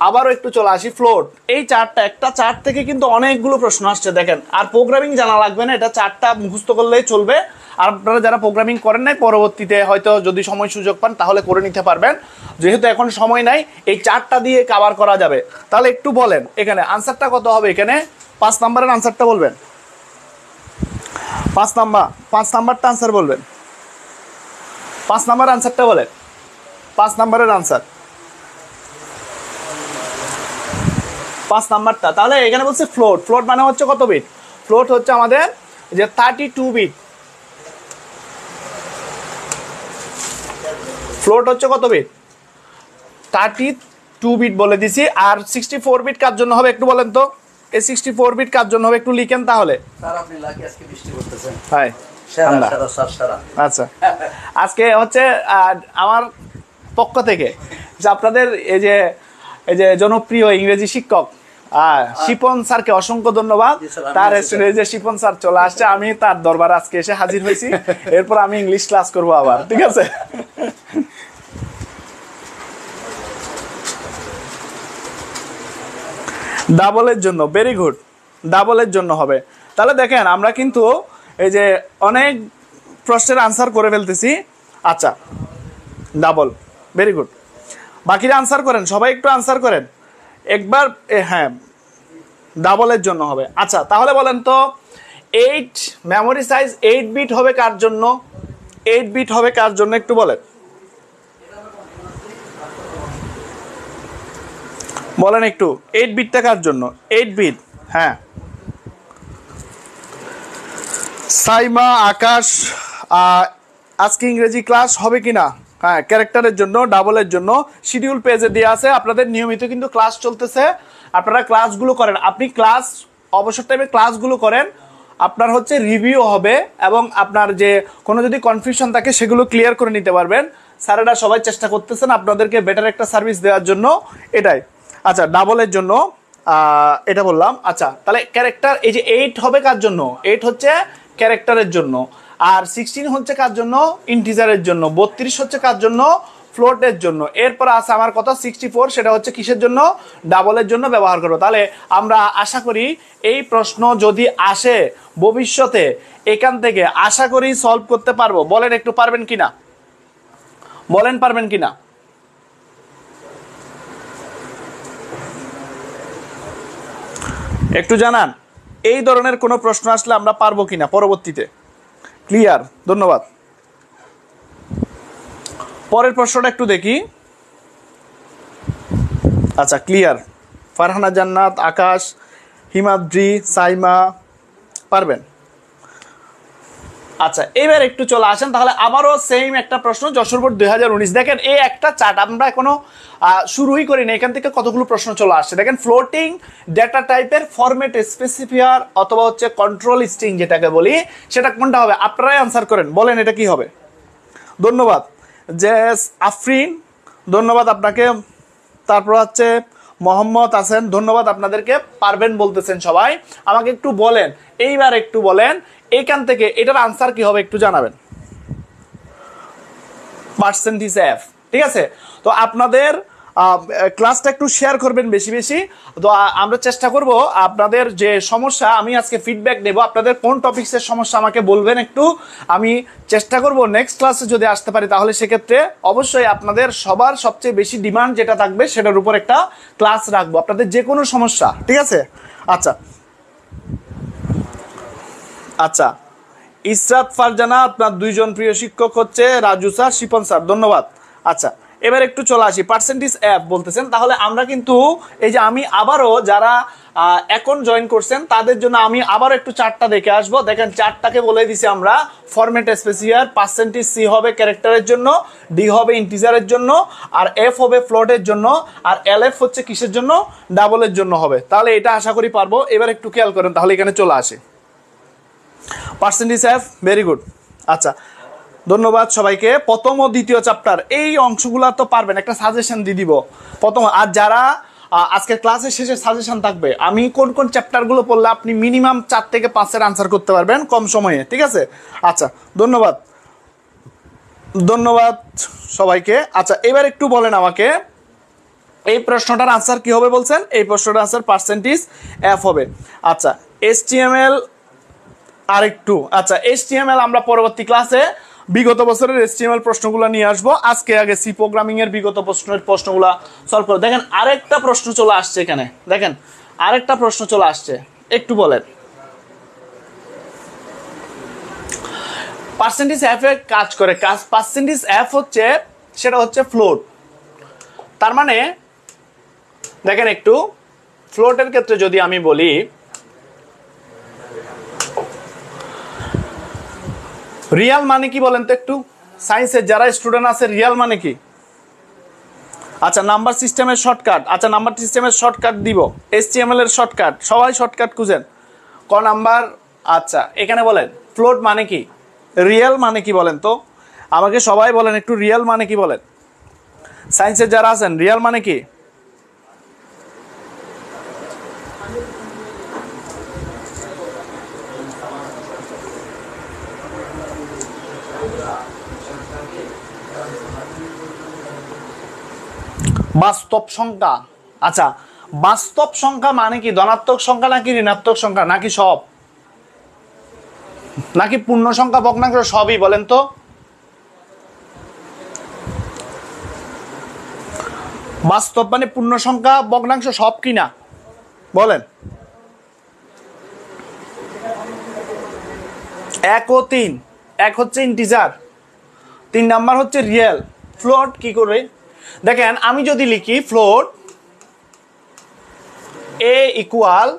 আবারও একটু চলে আসি। ফ্লোট, এই চার্টটা, একটা চার্ট থেকে কিন্তু অনেকগুলো প্রশ্ন আসছে দেখেন। আর প্রোগ্রামিং জানা লাগবে না, এটা চার্টটা মুখস্থ করলেই চলবে। আর আপনারা যারা প্রোগ্রামিং করেন নাই, পরবর্তীতে হয়তো যদি সময় সুযোগ পান তাহলে করে নিতে পারবেন, যেহেতু এখন সময় নাই, এই চার্টটা দিয়ে কভার করা যাবে। তাহলে একটু বলেন এখানে আনসারটা কত হবে? এখানে 5 নম্বরের আনসারটা বলবেন। 5 নাম্বারটা আনসার বলবেন। 5 নাম্বার আনসারটা বলেন। 5 নাম্বারের আনসার 5 নাম্বারটা। তাহলে এখানে বলছে ফ্লোট, ফ্লোট মানে হচ্ছে কত বিট? ফ্লোট হচ্ছে আমাদের যে 32 বিট। ফ্লোট হচ্ছে কত বিট? 32 বিট বলে দিছি। আর 64 বিট কার জন্য হবে একটু বলেন তো? এই 64 বিট কার জন্য হবে একটু লিখেন তাহলে। স্যার আপনি লাকি আজকে বৃষ্টি করতেছেন। হ্যাঁ, আচ্ছা, আজকে হচ্ছে আমার পক্ষ থেকে যে আপনাদের এই যে জনপ্রিয় ইংরেজি শিক্ষক শিপন স্যারকে অসংখ্য ধন্যবাদ। তার স্টুডেন্ট যে শিপন স্যার চলে আসছে, আমি তার দরবারে আজকে এসে হাজির হয়েছি। এরপর আমি ইংলিশ ক্লাস করবো আবার, ঠিক আছে? ডাবলের জন্য, ভেরি গুড, ডাবলের জন্য হবে। তাহলে দেখেন আমরা কিন্তু এই যে অনেক প্রশ্নের আনসার করে ফেলতেছি। আচ্ছা, ডাবল, ভেরি গুড। বাকিরা আনসার করেন, সবাই একটু আনসার করেন একবার। হ্যাঁ, ডাবলের জন্য হবে। আচ্ছা, তাহলে বলেন তো 8 মেমোরি সাইজ 8 বিট হবে কার জন্য? 8 বিট হবে কার জন্য একটু বলেন, বলেন একটু। 8 বিটটা কার জন্য? 8 বিট, হ্যাঁ। সাইমা, আকাশ, আজকে ইংরেজি ক্লাস হবে কিনা? হ্যাঁ, ক্যারেক্টারের জন্য, ডাবলের জন্য শিডিউল পেজে দেওয়া আছে। আপনাদের নিয়মিত কিন্তু ক্লাস চলতেছে, আপনারা ক্লাসগুলো করেন। আপনি ক্লাস অবসর টাইমে ক্লাসগুলো করেন, আপনার হচ্ছে রিভিউ হবে এবং আপনার যে কোনো যদি কনফিউশন থাকে সেগুলো ক্লিয়ার করে নিতে পারবেন। স্যারেরা সবাই চেষ্টা করতেছেন আপনাদেরকে বেটার একটা সার্ভিস দেওয়ার জন্য, এটাই। আচ্ছা, ডাবলের জন্য এটা বললাম। আচ্ছা, তাহলে ক্যারেক্টার, এই যে 8 হবে কার জন্য? 8 হচ্ছে ক্যারেক্টারের জন্য। আর 16 হচ্ছে কার জন্য? ইন্টিজারের জন্য। 32 হচ্ছে কার জন্য? ফ্লোটের জন্য। এরপর আছে আমার কত 64, সেটা হচ্ছে কিসের জন্য? ডাবলের জন্য ব্যবহার করবো। তাহলে আমরা আশা করি এই প্রশ্ন যদি আসে ভবিষ্যতে, এখান থেকে আশা করি সলভ করতে পারবো। বলেন একটু পারবেন কিনা, বলেন পারবেন কিনা? একটু জানান এই ধরনের কোনো প্রশ্ন আসলে আমরা পারবো কিনা পরবর্তীতে। ক্লিয়ার, ধন্যবাদ। পরের প্রশ্নটা একটু দেখি। আচ্ছা ক্লিয়ার, ফারহানা জান্নাত, আকাশ, হিমাদ্রি, সাইমা, পারবেন। আচ্ছা এবার একটু চলে আসেন তাহলে আবারও সেম একটা প্রশ্ন, যশোর বোর্ড 2019। দেখেন এই একটা চার্ট আমরা এখনো শুরুই করিনি, এখান থেকে কতগুলো প্রশ্ন চলে আসছে। দেখেন ফ্লোটিং ডেটা টাইপের ফরম্যাট স্পেসিফায়ার অথবা হচ্ছে কন্ট্রোল স্ট্রিং যেটাকে বলি, সেটা কোনটা হবে? আপনারাই আনসার করেন, বলেন এটা কি হবে। ধন্যবাদ জেস আফরিন, ধন্যবাদ আপনাকে। তারপর হচ্ছে মোহাম্মদ আছেন, ধন্যবাদ আপনাদেরকে। পারবেন বলতেছেন সবাই, আমাকে একটু বলেন, এইবার একটু বলেন এইখান থেকে এটার আনসার কি হবে একটু জানাবেন। পার্সেন্টেজ এফ, ঠিক আছে। তো আপনাদের ক্লাসটা একটু শেয়ার করবেন বেশি বেশি। তো আমরা চেষ্টা করব আপনাদের যে সমস্যা, আমি আজকে ফিডব্যাক নেব, আপনাদের কোন টপিক্সের সমস্যা আমাকে বলবেন একটু। আমি চেষ্টা করব নেক্সট ক্লাসে যদি আসতে পারি, তাহলে সেক্ষেত্রে অবশ্যই আপনাদের সবার সবচেয়ে বেশি ডিমান্ড যেটা থাকবে সেটার উপর একটা ক্লাস রাখবো, আপনাদের যে কোনো সমস্যা, ঠিক আছে। আচ্ছা আচ্ছা ইসরাত ফারজানা, আপনার দুইজন প্রিয় শিক্ষক হচ্ছে রাজু স্যার, শিপন স্যার, ধন্যবাদ। আচ্ছা এবার একটু চলে আসি, পার্সেন্টেজ অ্যাপ বলতেছেন। তাহলে আমরা কিন্তু এই যে আমি আবারও যারা এখন জয়েন করছেন তাদের জন্য আমি আবারও একটু চার্টটা দেখে আসবো। দেখেন চার্টটাকে বলে দিছি আমরা, ফরম্যাট স্পেসিফায়ার, পার্সেন্টেজ সি হবে ক্যারেক্টারের জন্য, ডি হবে ইন্টিজারের জন্য, আর এফ হবে ফ্লোটের জন্য, আর এল এফ হচ্ছে কিসের জন্য? ডাবলের জন্য হবে। তাহলে এটা আশা করি পারবো। এবার একটু খেয়াল করেন, তাহলে এখানে চলে আসে পার্সেন্টেজ এফ, ভেরি গুড। আচ্ছা ধন্যবাদ সবাইকে। প্রথম ও দ্বিতীয় চ্যাপ্টার এই অংশগুলো তো পারবেন, একটা সাজেশন দিয়ে দিব প্রথম। আর যারা আজকের ক্লাসের শেষে সাজেশন থাকবে, আমি কোন কোন চ্যাপ্টারগুলো পড়লে আপনি মিনিমাম 4 থেকে 5-এর আনসার করতে পারবেন কম সময়ে, ঠিক আছে। আচ্ছা ধন্যবাদ, ধন্যবাদ সবাইকে। আচ্ছা এবার একটু বলেন আমাকে এই প্রশ্নটার আনসার কি হবে বলছেন? এই প্রশ্নটার আনসার পার্সেন্টেজ এফ হবে। আচ্ছা HTML আরেকটু, আচ্ছা HTML আমরা পরবর্তী ক্লাসে বিগত বছরের HTML প্রশ্নগুলো নিয়ে আসবো। আজকে আগে সি প্রোগ্রামিং এর বিগত প্রশ্নগুলো সলভ করে। দেখেন আরেকটা প্রশ্ন চলে আসছে এখানে, দেখেন আরেকটা প্রশ্ন চলে আসছে, একটু বলেন। পার্সেন্টেজ এফ এর কাজ করে, পার্সেন্টেজ এফ হচ্ছে সেটা হচ্ছে ফ্লোট। তার মানে দেখেন একটু ফ্লোটের ক্ষেত্রে যদি আমি বলি, রিয়াল মানে কি বলেন তো একটু, সায়েন্সের যারা স্টুডেন্ট আছে, রিয়াল মানে কি? আচ্ছা নাম্বার সিস্টেমের শর্টকাট, আচ্ছা নাম্বার সিস্টেমের শর্টকাট দিব, HTML এর শর্টকাট, সবাই শর্টকাট খুঁজেন ক নাম্বার। আচ্ছা এখানে বলেন ফ্লোট মানে কি, রিয়েল মানে কি বলেন তো আমাকে সবাই বলেন একটু, রিয়েল মানে কি বলেন, সায়েন্সের যারা আছেন, রিয়াল মানে কি? বাস্তব সংখ্যা। আচ্ছা বাস্তব সংখ্যা মানে কি, ধনাত্মক সংখ্যা নাকি ঋণাত্মক সংখ্যা নাকি সব, নাকি পূর্ণ সংখ্যা ভগ্নাংশ, সবই বলেন তো। বাস্তব মানে পূর্ণ সংখ্যা ভগ্নাংশ সব কিনা বলেন। 1 ও 3, 1 হচ্ছে ইন্টিজার, 3 নাম্বার হচ্ছে রিয়েল। ফ্লোট কি করে দেখেন, আমি যদি লিখি ফ্লোট a ইকুয়াল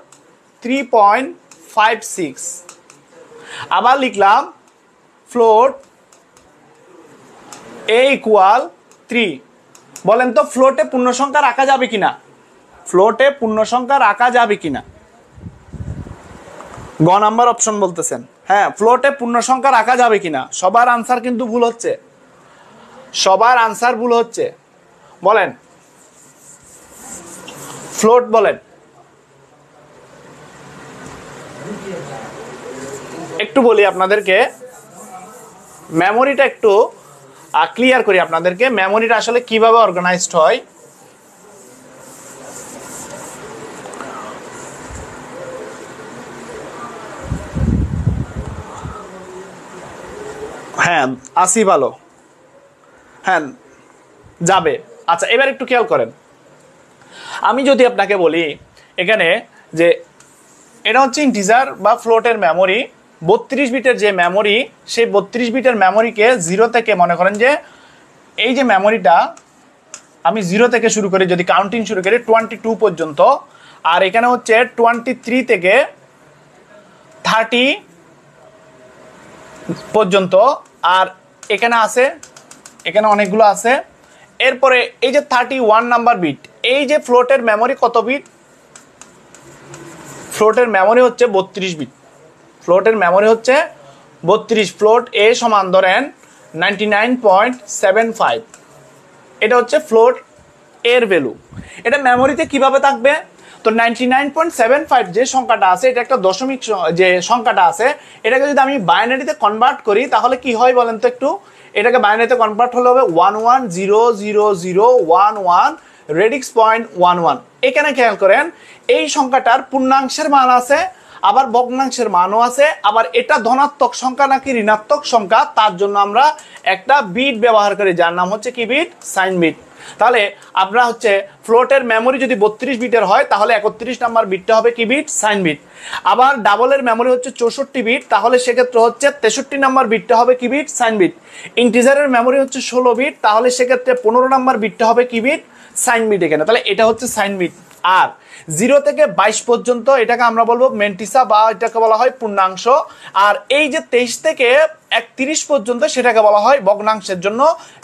3.56, আবার লিখলাম ফ্লোট a ইকুয়াল 3, বলেন তো ফ্লোটে পূর্ণ সংখ্যা রাখা যাবে কিনা, ফ্লোটে পূর্ণ সংখ্যা রাখা যাবে কিনা? গ নাম্বার অপশন বলতেছেন, হ্যাঁ ফ্লোটে পূর্ণ সংখ্যা রাখা যাবে কিনা। সবার আনসার কিন্তু ভুল হচ্ছে, সবার আনসার ভুল হচ্ছে, বলেন ফ্লোট বলেন। একটু বলি আপনাদেরকে, মেমোরিটা একটু ক্লিয়ার করি আপনাদেরকে মেমোরিটা আসলে কিভাবে অর্গানাইজড হয়। হ্যাঁ আসি ভালো, হ্যাঁ যাবে। আচ্ছা এবার একটু খেয়াল করেন, আমি যদি আপনাকে বলি এখানে যে এটা হচ্ছে ইন্টিজার বা ফ্লোটের মেমোরি, 32 বিটের যে মেমোরি, সেই 32 বিটের মেমোরিকে জিরো থেকে, মনে করেন যে এই যে মেমোরিটা আমি জিরো থেকে শুরু করি, যদি কাউন্টিং শুরু করি 22 পর্যন্ত, আর এখানে হচ্ছে 23 থেকে 30 পর্যন্ত, আর এখানে আছে, এখানে অনেকগুলো আছে। এরপরে এই যে 31 নাম্বার বিট, এই যে ফ্লোটের মেমোরি কত বিট? ফ্লোটের মেমোরি হচ্ছে 32 বিট। ফ্লোটের মেমোরি হচ্ছে 32। ফ্লোট এ সমান ধরেন 99.75, এটা হচ্ছে ফ্লোট এর ভ্যালু। এটা মেমোরিতে কিভাবে থাকবে? তো 99.75 যে সংখ্যাটা আছে, এটা একটা দশমিক যে সংখ্যাটা আছে, এটাকে যদি আমি বাইনারিতে কনভার্ট করি তাহলে কি হয় বলেন তো একটু? এটাকে বাইনারিতে কনভার্ট হলে হবে 11000011 রেডিক্স পয়েন্ট 11। এখানে খেয়াল করেন এই সংখ্যাটার পূর্ণাংশের মান আছে, আবার ভগ্নাংশের মানও আছে, আবার এটা ধনাত্মক সংখ্যা নাকি ঋণাত্মক সংখ্যা তার জন্য আমরা একটা বিট ব্যবহার করি, যার নাম হচ্ছে কি বিট? Sign bit. তাহলে আপনারা হচ্ছে ফ্লোটের মেমোরি যদি 32 বিটের হয় তাহলে 31 নাম্বার বিটটা হবে কি বিট? Sign bit. আবার ডাবলের মেমোরি হচ্ছে 64 বিট, তাহলে সেক্ষেত্রে হচ্ছে 63 নাম্বার বিটটা হবে কি বিট? Sign bit. ইন্টিজারের মেমোরি হচ্ছে 16 বিট, তাহলে সেক্ষেত্রে 15 নাম্বার বিটটা হবে কি বিট? সাইন বিট এখানে। তাহলে এটা হচ্ছে সাইন বিট। আর 0 থেকে 22 পর্যন্ত এটাকে আমরা বলবো মেন্টিসা বা এটাকে বলা হয় পূর্ণাংশ। আর এই যে 23 থেকে 31 পর্যন্ত সেটাকে বলা হয় ভগ্নাংশের জন্য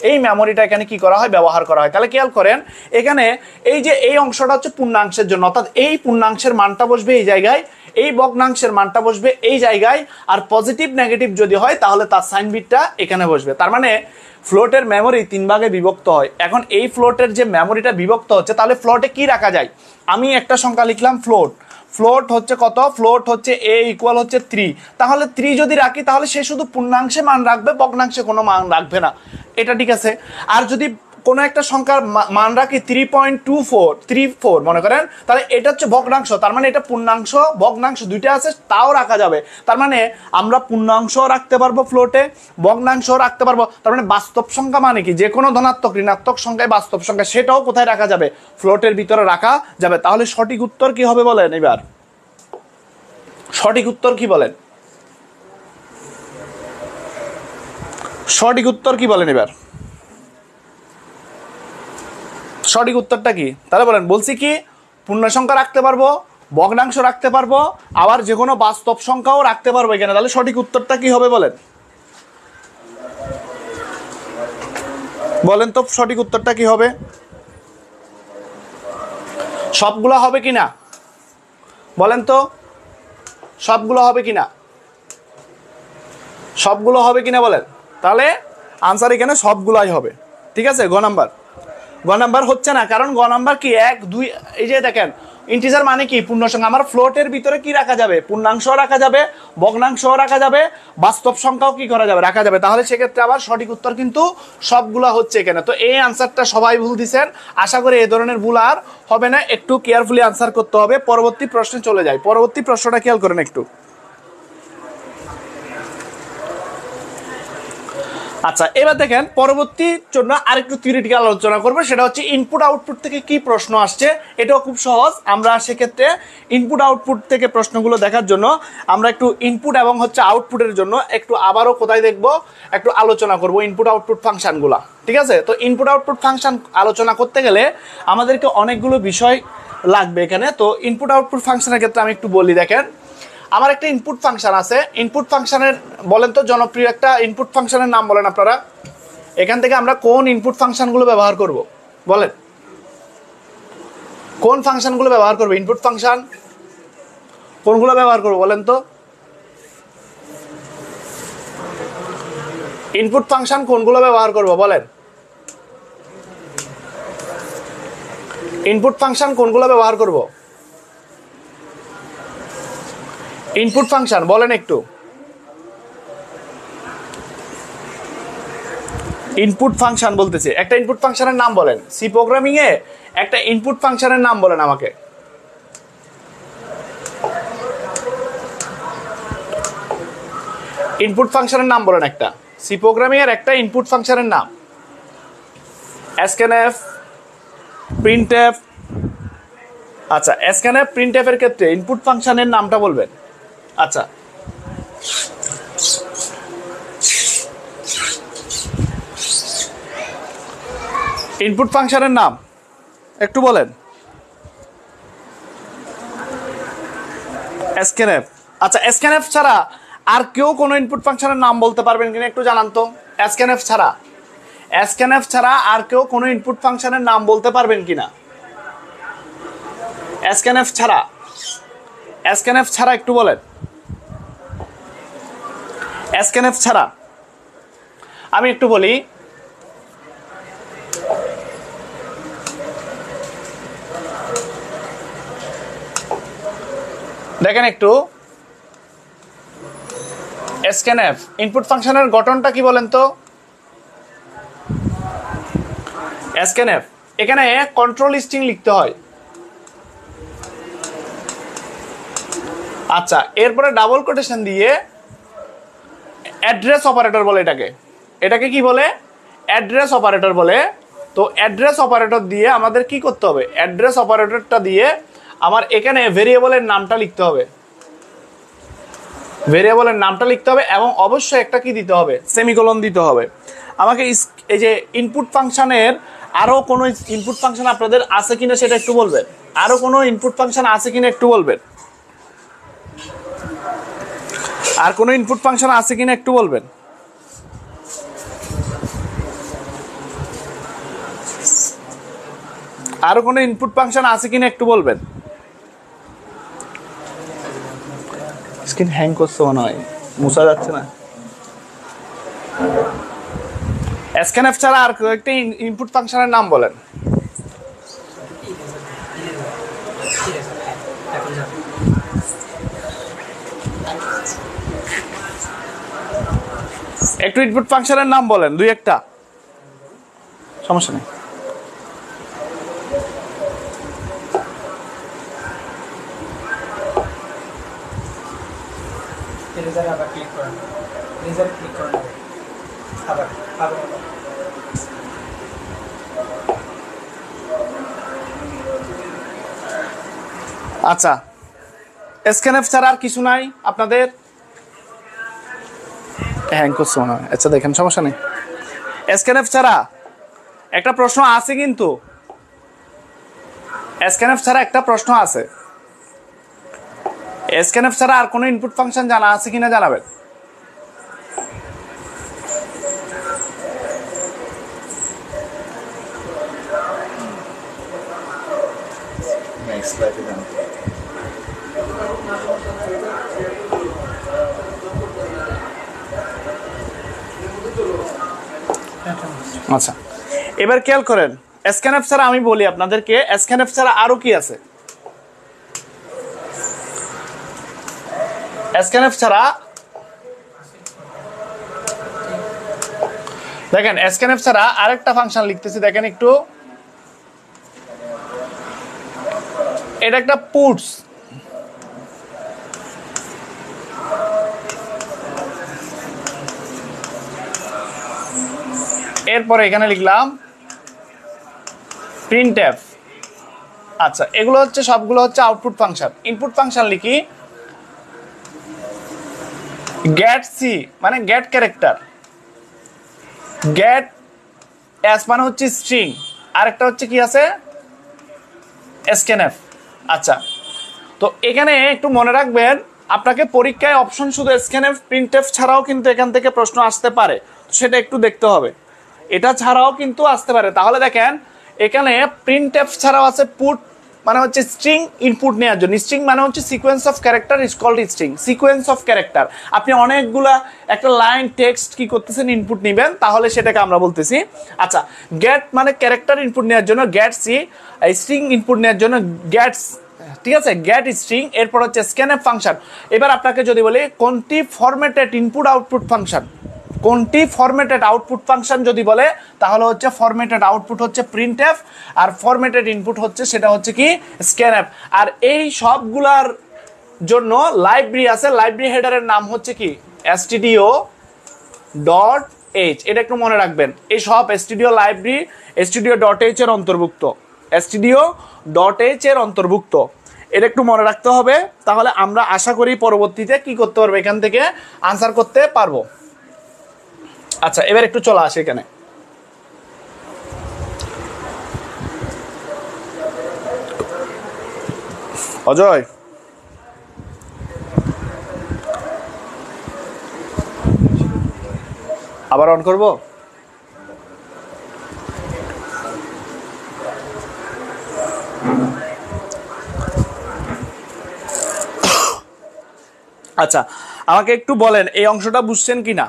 এই মেমোরিটা এখানে কি করা হয়? ব্যবহার করা হয়। তাহলে খেয়াল করেন এখানে এই যে এই অংশটা হচ্ছে পূর্ণাংশের জন্য, অর্থাৎ এই পূর্ণাংশের মানটা বসবে এই জায়গায়, এই ভগ্নাংশের মানটা বসবে এই জায়গায়, আর পজিটিভ নেগেটিভ যদি হয় তাহলে তার সাইন বিটটা এখানে বসবে। তার মানে ফ্লোটের মেমোরি 3 ভাগে বিভক্ত হয়। এখন এই ফ্লোটের যে মেমোরিটা বিভক্ত হচ্ছে, তাহলে ফ্লোটে কি রাখা যায়? আমি একটা সংখ্যা লিখলাম ফ্লোট। ফ্লোট হচ্ছে কত? ফ্লোট হচ্ছে a ইকুয়াল হচ্ছে 3। তাহলে 3 যদি রাখি তাহলে সে শুধু পূর্ণাংশে মান রাখবে, ভগ্নাংশে কোনো মান রাখবে না, এটা ঠিক আছে। আর যদি কোনো একটা সংখ্যার মান রাখি 3.24 মনে করেন, তাহলে এটা হচ্ছে ভগ্নাংশ, তার মানে এটা পূর্ণাংশ ভগ্নাংশ দুইটা আছে, তাও রাখা যাবে। তার মানে আমরা পূর্ণাংশও রাখতে পারবো ফ্লোটে, ভগ্নাংশও রাখতে পারবো। তার মানে বাস্তব সংখ্যা মানে কি? যে কোনো ধনাত্মক ঋণাত্মক সংখ্যায় বাস্তব সংখ্যা, সেটাও কোথায় রাখা যাবে? ফ্লোটের ভিতরে রাখা যাবে। তাহলে সঠিক উত্তর কি হবে বলেন? এবার সঠিক উত্তর কি বলেন? সঠিক উত্তর কি বলেন? এবার সঠিক উত্তরটা কি তাহলে বলেন? বলছি কি পূর্ণ সংখ্যা রাখতে পারবো, ভগ্নাংশ রাখতে পারবো, আবার যে কোনো বাস্তব সংখ্যাও রাখতে পারবো এখানে। তাহলে সঠিক উত্তরটা কি হবে বলেন? বলেন তো সঠিক উত্তরটা কি হবে? সবগুলো হবে কিনা বলেন তো? সবগুলো হবে কিনা? সবগুলো হবে কিনা বলেন? তাহলে আনসার এখানে সবগুলাই হবে। ঠিক আছে। গ নাম্বার, গ নাম্বার হচ্ছে না, কারণ গ নাম্বার কি 1 2, এই যে দেখেন ইন্টিজার মানে কি? পূর্ণ সংখ্যা। আমার ফ্লোটের ভিতরে কি রাখা যাবে? পূর্ণাংশও রাখা যাবে, ভগ্নাংশও রাখা যাবে, বাস্তব সংখ্যাও কি করা যাবে? রাখা যাবে। তাহলে সেক্ষেত্রে আবার সঠিক উত্তর কিন্তু সবগুলা হচ্ছে এখানে। তো এই আনসারটা সবাই ভুল দিচ্ছেন, আশা করি এই ধরনের ভুল আর হবে না। একটু কেয়ারফুলি আনসার করতে হবে। পরবর্তী প্রশ্নে চলে যায়। পরবর্তী প্রশ্নটা খেয়াল করেন একটু। আচ্ছা এবার দেখেন পরবর্তীর জন্য আরেকটু থিওরিটিক্যাল আলোচনা করবো, সেটা হচ্ছে ইনপুট আউটপুট থেকে কি প্রশ্ন আসছে। এটাও খুব সহজ। আমরা সেক্ষেত্রে ইনপুট আউটপুট থেকে প্রশ্নগুলো দেখার জন্য আমরা একটু ইনপুট এবং হচ্ছে আউটপুটের জন্য একটু আবারও কোথায় দেখবো, একটু আলোচনা করব ইনপুট আউটপুট ফাংশনগুলো। ঠিক আছে। তো ইনপুট আউটপুট ফাংশন আলোচনা করতে গেলে আমাদেরকে অনেকগুলো বিষয় লাগবে এখানে। তো ইনপুট আউটপুট ফাংশনের ক্ষেত্রে আমি একটু বলি। দেখেন আমার একটা ইনপুট ফাংশন আছে। ইনপুট ফাংশনের বলেন তো জনপ্রিয় একটা ইনপুট ফাংশনের নাম বলেন আপনারা। এখান থেকে আমরা কোন ইনপুট ফাংশনগুলো ব্যবহার করব বলেন? কোন ফাংশনগুলো ব্যবহার করব? ইনপুট ফাংশন কোনগুলো ব্যবহার করব বলেন তো? ইনপুট ফাংশন কোনগুলো ব্যবহার করব বলেন? ইনপুট ফাংশন কোনগুলো ব্যবহার করব? ইনপুট ফাংশন বলেন একটু। ইনপুট ফাংশন বলতেছি, একটা ইনপুট ফাংশনের নাম বলেন। সি প্রোগ্রামিং এ একটা ইনপুট ফাংশনের নাম বলেন আমাকে। ইনপুট ফাংশনের নাম বলেন একটা, সি প্রোগ্রামিং এর একটা ইনপুট ফাংশনের নাম। Scanf, printf. আচ্ছা, স্ক্যানএফ প্রিন্টএফ এর ক্ষেত্রে ইনপুট ফাংশনের নামটা বলবেন। আচ্ছা, ইনপুট ফাংশনের নাম একটু বলেন। স্ক্যানএফ। আচ্ছা, স্ক্যানএফ ছাড়া আর কেউ কোনো ইনপুট ফাংশনের নাম বলতে পারবেন কিনা একটু জানান তো। স্ক্যানএফ ছাড়া, স্ক্যানএফ ছাড়া আর কেউ কোনো ইনপুট ফাংশনের নাম বলতে পারবেন কিনা? স্ক্যানএফ ছাড়া, স্ক্যানএফ ছাড়া একটু বলেন। স্ক্যানএফ ছাড়া আমি একটু বলি। দেখেন একটু, স্ক্যানএফ ইনপুট ফাংশনের গঠনটা কি বলেন তো। স্ক্যানএফ এখানে কন্ট্রোল স্ট্রিং লিখতে হয়। আচ্ছা, এরপরে ডাবল কোটেশন দিয়ে অ্যাড্রেস অপারেটর বলে এটাকে। এটাকে কি বলে? অ্যাড্রেস অপারেটর বলে। তো অ্যাড্রেস অপারেটর দিয়ে আমাদের কি করতে হবে? অ্যাড্রেস অপারেটরটা দিয়ে আমার এখানে ভেরিয়েবলের নামটা লিখতে হবে। ভেরিয়েবলের নামটা লিখতে হবে এবং অবশ্যই একটা কি দিতে হবে? সেমিকোলন দিতে হবে। আমাকে এই যে ইনপুট ফাংশনের আরো কোনো ইনপুট ফাংশন আপনাদের আছে কিনা সেটা একটু বলবেন। আরো কোনো ইনপুট ফাংশন আছে কিনা একটু বলবেন। আর কোনো ইনপুট ফাংশন আছে কিনা একটু বলবেন। আরো কোনো ইনপুট ফাংশন আছে কিনা একটু বলবেন। স্ক্রিন হ্যাং করছে মনে হয়, মুছা যাচ্ছে না। স্ক্যানএফ ছাড়া আর কয়েকটি ইনপুট ফাংশনের নাম বলেন। একটু ইনপুট ফাংশনের নাম বলেন, দুই একটা, সমস্যা নেই। আবার ক্লিক করেন, রেজার ক্লিক করেন, আবার আবার আচ্ছা, স্ক্যানএফ ছাড়া আর কিছু নাই আপনাদের? হ্যাং করছে মনে হয়। আচ্ছা দেখেন, সমস্যা নেই। স্ক্যানএফ ছাড়া একটা প্রশ্ন আছে, কিন্তু স্ক্যানএফ ছাড়া একটা প্রশ্ন আছে। স্ক্যানএফ ছাড়া আর কোনো ইনপুট ফাংশন জানা আছে কিনা জানাবেন। আচ্ছা, এবার খেয়াল করেন, স্ক্যানএফ ছাড়া আমি বলি আপনাদেরকে, স্ক্যানএফ ছাড়া আরো কি আছে। স্ক্যানএফ ছাড়া দেখেন, স্ক্যানএফ ছাড়া আরেকটা ফাংশন লিখতেছি, দেখেন একটু। এটা একটা পুটস। এরপরে এখানে লিখলাম প্রিন্টএফ। আচ্ছা, এগুলো হচ্ছে সবগুলো হচ্ছে আউটপুট ফাংশন। ইনপুট ফাংশন লিখি গেট সি মানে গেট ক্যারেক্টার, গেট এস মানে হচ্ছে স্ট্রিং, আর একটা হচ্ছে কি আছে? স্ক্যানএফ। আচ্ছা, তো এখানে একটু মনে রাখবেন, আপনাকে পরীক্ষায় অপশন শুধু স্ক্যানএফ প্রিন্টএফ ছাড়াও কিন্তু এখান থেকে প্রশ্ন আসতে পারে, সেটা একটু দেখতে হবে। এটা ছাড়াও কিন্তু আসতে পারে। তাহলে দেখেন, এখানে প্রিন্টএফ ছাড়াও আছে পুট মানে হচ্ছে স্ট্রিং ইনপুট নেওয়ার জন্য। স্ট্রিং মানে হচ্ছে sequence of character is called string. Sequence of character, আপনি অনেকগুলা একটা লাইন টেক্সট কি করতেছেন, ইনপুট নেবেন, তাহলে সেটাকে আমরা বলতেছি। আচ্ছা, গেট মানে ক্যারেক্টার ইনপুট নেওয়ার জন্য গেট সি, স্ট্রিং ইনপুট নেওয়ার জন্য গেটস, ঠিক আছে, গেট স্ট্রিং। এরপর হচ্ছে স্ক্যানএফ ফাংশন। এবার আপনাকে যদি বলি কোনটি ফরম্যাটেড ইনপুট আউটপুট ফাংশন, কোনটি ফরম্যাটেড আউটপুট ফাংশন যদি বলে তাহলে হচ্ছে ফরম্যাটেড আউটপুট হচ্ছে প্রিন্টএফ, আর ফরম্যাটেড ইনপুট হচ্ছে সেটা হচ্ছে কি স্ক্যানএফ। আর এই সবগুলার জন্য লাইব্রেরি আছে, লাইব্রেরি হেডারের নাম হচ্ছে কি stdio.h। এটা একটু মনে রাখবেন, এই সব stdio লাইব্রেরি stdio.h এর অন্তর্ভুক্ত, stdio.h এর অন্তর্ভুক্ত। এটা একটু মনে রাখতে হবে, তাহলে আমরা আশা করি পরবর্তীতে কি করতে পারবো, এখান থেকে আনসার করতে পারবো। আচ্ছা, এবার একটু চলে আসে এখানে। অজয়, আবার অন করব? আচ্ছা, আমাকে একটু বলেন এই অংশটা বুঝছেন কিনা,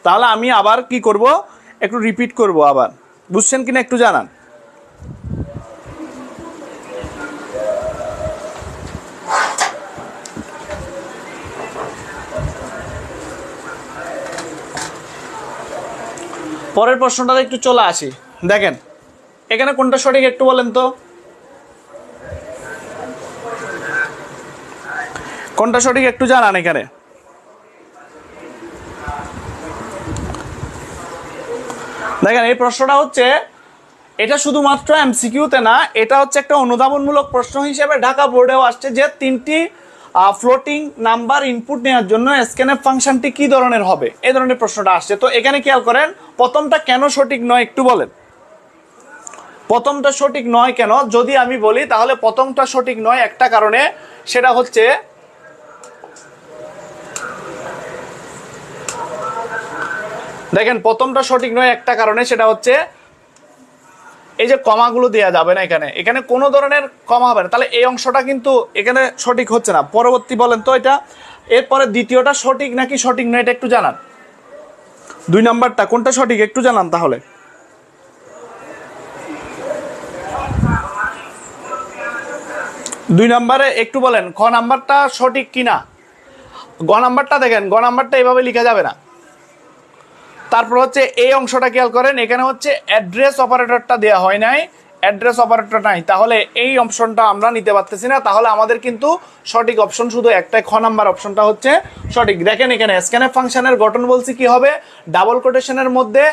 তাহলে আমি আবার কি করব, একটু রিপিট করব, আবার বুঝছেন কিনা একটু জানান। পরের প্রশ্নটাতে একটু চলে আসি। দেখেন এখানে কোনটা সঠিক একটু বলেন তো, কোনটা সঠিক একটু জানান এখানে। দেখেন এই প্রশ্নটা হচ্ছে, এটা শুধুমাত্র এমসিকিউতে না, এটা হচ্ছে একটা অনুধাবনমূলক প্রশ্ন হিসেবে ঢাকা বোর্ডেও আসছে যে 3টি ফ্লোটিং নাম্বার ইনপুট নেওয়ার জন্য স্ক্যানএফ ফাংশনটি কি ধরনের হবে, এই ধরনের প্রশ্নটা আসছে। তো এখানে খেয়াল করেন প্রথমটা কেন সঠিক নয় একটু বলেন। প্রথমটা সঠিক নয় কেন যদি আমি বলি, তাহলে প্রথমটা সঠিক নয় একটা কারণে, সেটা হচ্ছে দেখেন প্রথমটা সঠিক নয় একটা কারণে, সেটা হচ্ছে এই যে কমাগুলো দেওয়া যাবে না, এখানে এখানে কোনো ধরনের কমা হবে না, তাহলে এই অংশটা কিন্তু এখানে সঠিক হচ্ছে না। পরবর্তী বলেন তো এটা, এরপরে দ্বিতীয়টা সঠিক নাকি সঠিক নয় এটা একটু জানান। 2 নাম্বারটা কোনটা সঠিক একটু জানান তাহলে। দুই নাম্বারে একটু বলেন খ নাম্বারটা সঠিক কিনা। গ নাম্বারটা দেখেন, গ নাম্বারটা এভাবে লেখা যাবে না। তারপর হচ্ছে এই অংশটা খেয়াল করেন, এখানে হচ্ছে অ্যাড্রেস অপারেটরটা দেওয়া হয় নাই, অ্যাড্রেস অপারেটর নাই, তাহলে এই অপশনটা আমরা নিতে পারতেছি না। তাহলে আমাদের কিন্তু সঠিক অপশন শুধু একটাই, খ নাম্বার অপশনটা হচ্ছে সঠিক। দেখেন এখানে স্ক্যানএফ ফাংশনের গঠন বলছি কি হবে, ডাবল কোটেশনের মধ্যে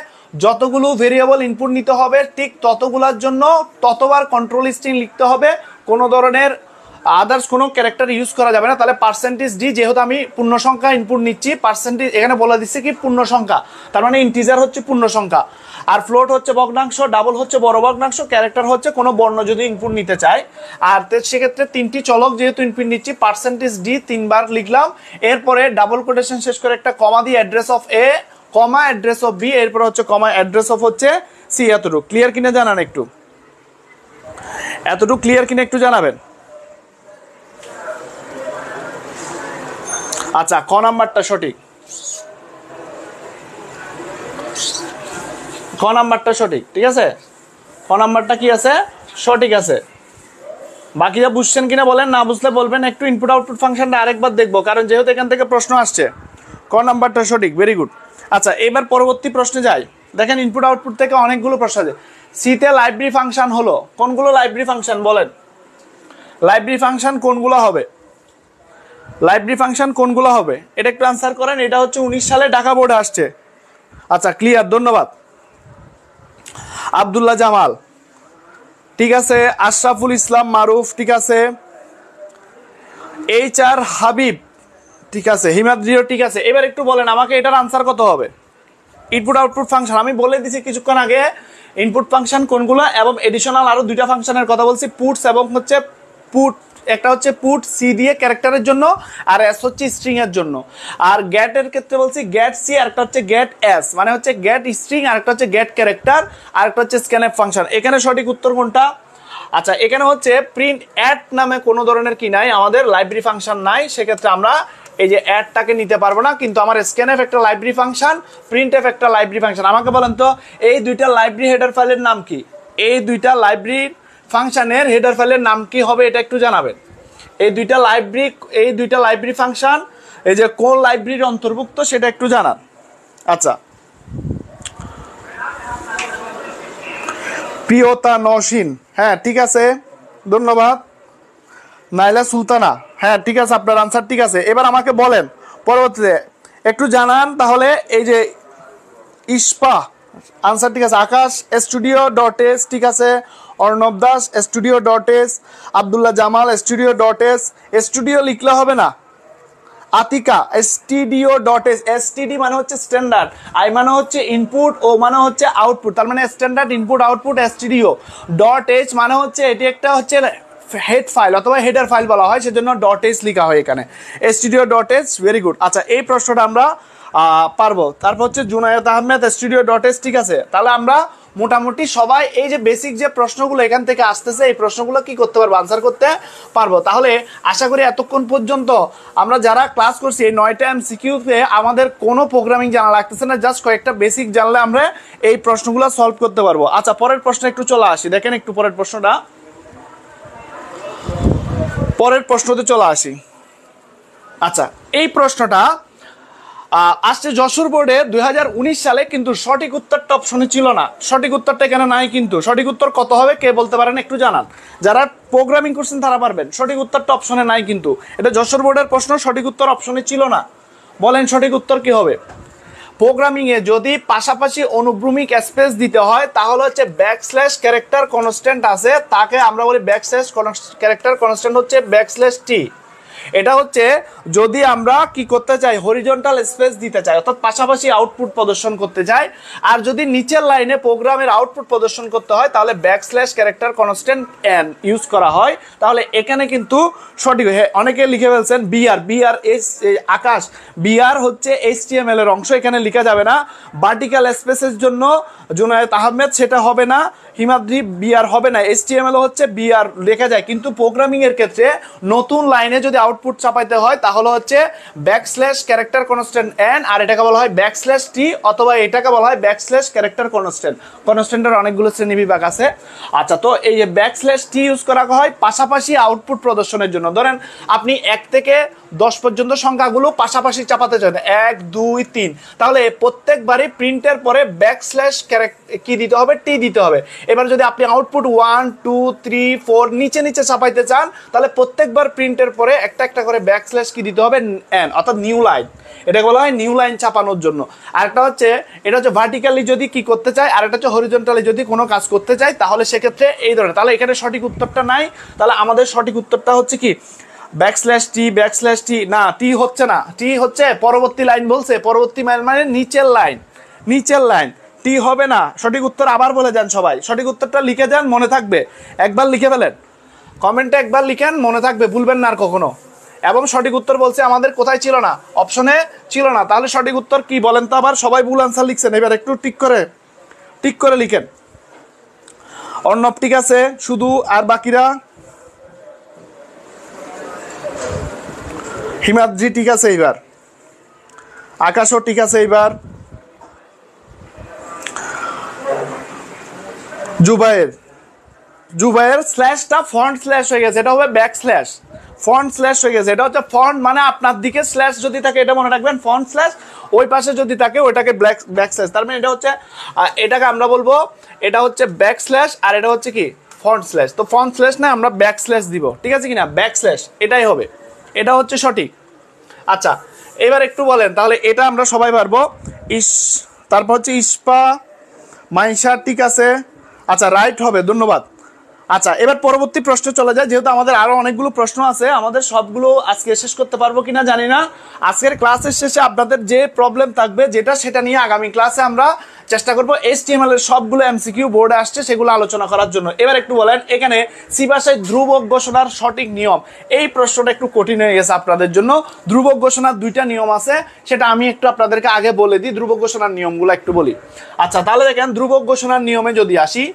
যতগুলো ভেরিয়েবল ইনপুট নিতে হবে ঠিক ততগুলোর জন্য ততবার কন্ট্রোল স্ট্রিং লিখতে হবে, কোনো ধরনের আদার্স কোনো ক্যারেক্টার ইউজ করা যাবে না। তাহলে পার্সেন্টেজ ডি, যেহেতু আমি পূর্ণ সংখ্যা ইনপুট নিচ্ছি, পার্সেন্টেজ এখানে বলে দিচ্ছে কি পূর্ণ সংখ্যা, তার মানে ইন্টিজার হচ্ছে পূর্ণ সংখ্যা, আর ফ্লোট হচ্ছে ভগ্নাংশ, ডাবল হচ্ছে বড় ভগ্নাংশ, ক্যারেক্টার হচ্ছে কোনো বর্ণ যদি ইনপুট নিতে চায়। আর সেক্ষেত্রে 3টি চলক যেহেতু ইনপুট নিচ্ছি, পার্সেন্টেজ ডি 3বার লিখলাম, এরপরে ডাবল কোটেশন শেষ করে একটা কমা দিয়ে address of A comma address of B, এরপর হচ্ছে কমা অ্যাড্রেস অফ হচ্ছে সি। এতটুকু ক্লিয়ার কিনা জানান, একটু এতটুকু ক্লিয়ার কিনা একটু জানাবেন। আচ্ছা, ক নাম্বারটা সঠিক, ক নাম্বারটা সঠিক, ঠিক আছে, ক নাম্বারটা কি আছে সঠিক আছে। বাকিরা বুঝছেন কিনা বলেন, না বুঝলে বলবেন। একটু ইনপুট আউটপুট ফাংশনটা আরেকবার দেখবো, কারণ যেহেতু এখান থেকে প্রশ্ন আসছে। ক নাম্বারটা সঠিক, ভেরি গুড। আচ্ছা, এবার পরবর্তী প্রশ্নে যাই। দেখেন ইনপুট আউটপুট থেকে অনেকগুলো প্রশ্ন আছে। সিতে লাইব্রেরি ফাংশন হলো, কোনগুলো লাইব্রেরি ফাংশন বলেন, লাইব্রেরি ফাংশন কোনগুলো হবে, লাইব্রেরি ফাংশন কোনগুলো হবে এটা একটু আনসার করেন। এটা হচ্ছে 19 সালে ঢাকা বোর্ডে আসছে। আচ্ছা, ক্লিয়ার, ধন্যবাদ। আব্দুল্লাহ জামাল, ঠিক আছে। আশরাফুল ইসলাম মারুফ, ঠিক আছে। HR হাবিব, ঠিক আছে। হিমাদ্রিও, ঠিক আছে। এবার একটু বলেন আমাকে এটার আনসার কত হবে। ইনপুট আউটপুট ফাংশন আমি বলে দিছি কিছুক্ষণ আগে, ইনপুট ফাংশন কোনগুলো, এবং এডিশনাল আরো 2টা ফাংশনের কথা বলছি, পুটস এবং হচ্ছে পুট, একটা হচ্ছে পুট সি দিয়ে ক্যারেক্টারের জন্য, আর এস হচ্ছে স্ট্রিং এর জন্য। আর গ্যাট এর ক্ষেত্রে বলছি গ্যাট সি, আর একটা হচ্ছে গ্যাট এস, মানে হচ্ছে গ্যাট স্ট্রিং, আর একটা হচ্ছে গ্যাট ক্যারেক্টার, আর একটা হচ্ছে স্ক্যানএফ ফাংশন। এখানে সঠিক উত্তর কোনটা? আচ্ছা, এখানে হচ্ছে প্রিন্ট অ্যাড নামে কোনো ধরনের কি নাই, আমাদের লাইব্রেরি ফাংশন নাই, সেক্ষেত্রে আমরা এই যে অ্যাডটাকে নিতে পারবো না। কিন্তু আমার স্ক্যানএফ একটা লাইব্রেরি ফাংশন, প্রিন্টএফ একটা লাইব্রেরি ফাংশন। আমাকে বলেন তো এই দুইটা লাইব্রেরি হেডার ফাইলের নাম কি, এই দুইটা লাইব্রেরি ফাংশনের হেডার ফাইলের নাম কি হবে এটা একটু জানাবেন। এই দুইটা লাইব্রেরি ফাংশন এই যে কোন লাইব্রেরির অন্তর্ভুক্ত সেটা একটু জানান। আচ্ছা, প্রিয়তা নসীন, হ্যাঁ ঠিক আছে, ধন্যবাদ। নাইলা সুলতানা, হ্যাঁ ঠিক আছে, আপনার আনসার ঠিক আছে। এবার আমাকে বলেন পরবর্তীতে একটু জানান তাহলে। এই যে ইস্পা, আনসার ঠিক আছে। আকাশ স্টুডিও ডট এস, ঠিক আছে। Arnab Das studio dot S, Abdullah Jamal studio dot S, studio লিখলে হবে না। Atika studio dot S, STD মানে হচ্ছে স্ট্যান্ডার্ড, আই মানে হচ্ছে ইনপুট, ও মানে হচ্ছে আউটপুট, তার মানে standard input output studio dot S মানে হচ্ছে এটি একটা হচ্ছে হেড ফাইল অথবা হেডার ফাইল বলা হয়, সেজন্য ডট এস লেখা হয় এখানে, studio dot S. Very good. আচ্ছা এই প্রশ্নটা আমরা পারবো। তারপর হচ্ছে Junaid Ahmed studio dot S, ঠিক আছে। তাহলে আমরা মোটামুটি সবাই এই যে বেসিক যে প্রশ্নগুলো এখান থেকে আসতেছে এই প্রশ্নগুলো কি করতে পারবো, আনসার করতে পারবো। তাহলে আশা করি এতক্ষণ পর্যন্ত আমরা যারা ক্লাস করছি এই 9টা এমসিকিউতে আমাদের কোনো প্রোগ্রামিং জানা লাগতেছে না, জাস্ট কয়েকটা বেসিক জানলে আমরা এই প্রশ্নগুলো সলভ করতে পারবো। আচ্ছা পরের প্রশ্ন একটু চলে আসি, দেখেন একটু পরের প্রশ্নটা, পরের প্রশ্নতে চলে আসি। আচ্ছা এই প্রশ্নটা আসছে যশোর বোর্ডে 2019 সালে, কিন্তু সঠিক উত্তরটা অপশনে ছিল না। সঠিক উত্তরটা এখানে নাই, কিন্তু সঠিক উত্তর কত হবে কে বলতে পারেন একটু জানান। যারা প্রোগ্রামিং করছেন তারা পারবেন, সঠিক উত্তরটা অপশনে নাই, কিন্তু এটা যশোর বোর্ডের প্রশ্ন, সঠিক উত্তর অপশনে ছিল না। বলেন সঠিক উত্তর কি হবে। প্রোগ্রামিংয়ে যদি পাশাপাশি অনুভূমিক স্পেস দিতে হয় তাহলে হচ্ছে ব্যাকস্ল্যাশ ক্যারেক্টার কনস্ট্যান্ট আছে, তাকে আমরা বলি ব্যাকস্ল্যাশ ক্যারেক্টার কনস্ট্যান্ট হচ্ছে ব্যাকস্ল্যাশ টি। এটা হচ্ছে যদি আমরা কি করতে চাই, হরিজন্টাল স্পেস দিতে চাই অর্থাৎ পাশাপাশি আউটপুট প্রদর্শন করতে চাই, আর যদি নিচের লাইনে প্রোগ্রামের আউটপুট প্রদর্শন করতে হয় তাহলে backslash character constant N use করা হয়। তাহলে এখানে কিন্তু সঠিক। অনেকে লিখে ফেলছেন বিআর, বিআর এস আকাশ, বিআর হচ্ছে এইচটিএমএল এর অংশ, এখানে লেখা যাবে না। ভার্টিক্যাল স্পেসের জন্য জুনায়েদ আহমেদ সেটা হবে না, হিমাদ্রি বিআর হবে না, এইচটিএমএল হচ্ছে বিআর লেখা যায়, কিন্তু প্রোগ্রামিং এর ক্ষেত্রে নতুন লাইনে যদি আউটপুট চাপাইতে হয় তাহলে হচ্ছে ব্যাকস্ল্যাশ ক্যারেক্টার কনস্ট্যান্ট এন, আর এটাকে বলা হয় ব্যাকস্ল্যাশ টি, অথবা এটাকে বলা হয় ব্যাকস্ল্যাশ ক্যারেক্টার কনস্ট্যান্ট। কনস্ট্যান্টের অনেকগুলো শ্রেণী বিভাগ আছে। আচ্ছা তো এই যে ব্যাকস্ল্যাশ টি ইউজ করা হয় পাশাপাশি আউটপুট প্রদর্শনের জন্য। ধরেন আপনি 1 থেকে 10 পর্যন্ত সংখ্যাগুলো পাশাপাশি চাপাতে চান, 1 2 3, তাহলে প্রত্যেকবারই প্রিন্টের পরে ব্যাকস্ল্যাশ কি দিতে হবে, টি দিতে হবে। এবার যদি আপনি আউটপুট 1 2 3 4 নিচে নিচে চাপাইতে চান তাহলে প্রত্যেকবার প্রিন্টের পরে একটা একটা করে ব্যাকস্ল্যাশ কি দিতে হবে, এন, অর্থাৎ নিউ লাইন, এটা বলা হয় নিউ লাইন চাপানোর জন্য। আরেকটা হচ্ছে এটা হচ্ছে ভার্টিক্যালি যদি কি করতে চাই, আর একটা হচ্ছে হরিজন্টালি যদি কোনো কাজ করতে চাই তাহলে সেক্ষেত্রে এই ধরনের। তাহলে এখানে সঠিক উত্তরটা নাই, তাহলে আমাদের সঠিক উত্তরটা হচ্ছে কি ব্যাকস্ল্যাশ টি, ব্যাকস্ল্যাশ টি না, টি হচ্ছে না, টি হচ্ছে পরবর্তী লাইন বলছে, পরবর্তী লাইন মানে নিচের লাইন, নিচের লাইন, টি হবে না। সঠিক উত্তর আবার বলে যান সবাই, সঠিক উত্তরটা লিখে যান, মনে থাকবে, একবার লিখে ফেলেন কমেন্টে, একবার লিখেন, মনে থাকবে, ভুলবেন না আর কখনো। এবং সঠিক উত্তর বলছে আমাদের কোথায় ছিল না, অপশনে ছিল না। তাহলে সঠিক উত্তর কি বলেন তো আবার, সবাই ভুল আনসার লিখছেন, এবার একটু টিক করে লিখেন। অর্ণব ঠিক আছে, শুধু আর বাকিরা, হিমাদ্রি ঠিক আছে, এইবার আকাশও ঠিক আছে, এইবার জুবাইয়ের স্ল্যাশটা ফন্ট স্ল্যাশ হয়ে গেছে, এটা হবে ব্যাক স্ল্যাশ, ফন্ট স্ল্যাশ হয়ে গেছে। এটা হচ্ছে ফন্ট মানে আপনার দিকে স্ল্যাশ যদি থাকে এটা মনে রাখবেন ফন্ট স্ল্যাশ, ওই পাশে যদি থাকে ওইটাকে ব্যাক স্ল্যাশ, তার মানে এটা হচ্ছে এটাকে আমরা বলবো এটা হচ্ছে ব্যাক স্ল্যাশ, আর এটা হচ্ছে কি ফন্ট স্ল্যাশ। তো ফন্ট স্ল্যাশ না আমরা ব্যাক স্ল্যাশ দিব, ঠিক আছে কিনা, ব্যাক স্ল্যাশ এটাই হবে, এটা হচ্ছে সঠিক। আচ্ছা এবার একটু বলেন তাহলে এটা আমরা সবাই পারবো। তারপর হচ্ছে ইস্পা মাইশা ঠিক আছে, আচ্ছা রাইট হবে, ধন্যবাদ। আচ্ছা এবার পরবর্তী প্রশ্ন চলে যায়, যেহেতু আমাদের আরো অনেকগুলো প্রশ্ন আছে, আমাদের সবগুলো আজকে শেষ করতে পারবো কিনা জানি না। আজকের ক্লাসের শেষে আপনাদের যে প্রবলেম থাকবে যেটা সেটা নিয়ে আগামী ক্লাসে আমরা চেষ্টা করবো HTML এর সবগুলো MCQ বোর্ডে আসছে সেগুলো আলোচনা করার জন্য। এবার একটু বলেন এখানে সি ভাষায় ধ্রুবক ঘোষণার সঠিক নিয়ম, এই প্রশ্নটা একটু কঠিন হয়ে গেছে আপনাদের জন্য। ধ্রুবক ঘোষণার 2টা নিয়ম আছে, সেটা আমি একটু আপনাদেরকে আগে বলে দিই, ধ্রুবক ঘোষণার নিয়মগুলো একটু বলি। আচ্ছা তাহলে দেখেন ধ্রুবক ঘোষণার নিয়মে যদি আসি,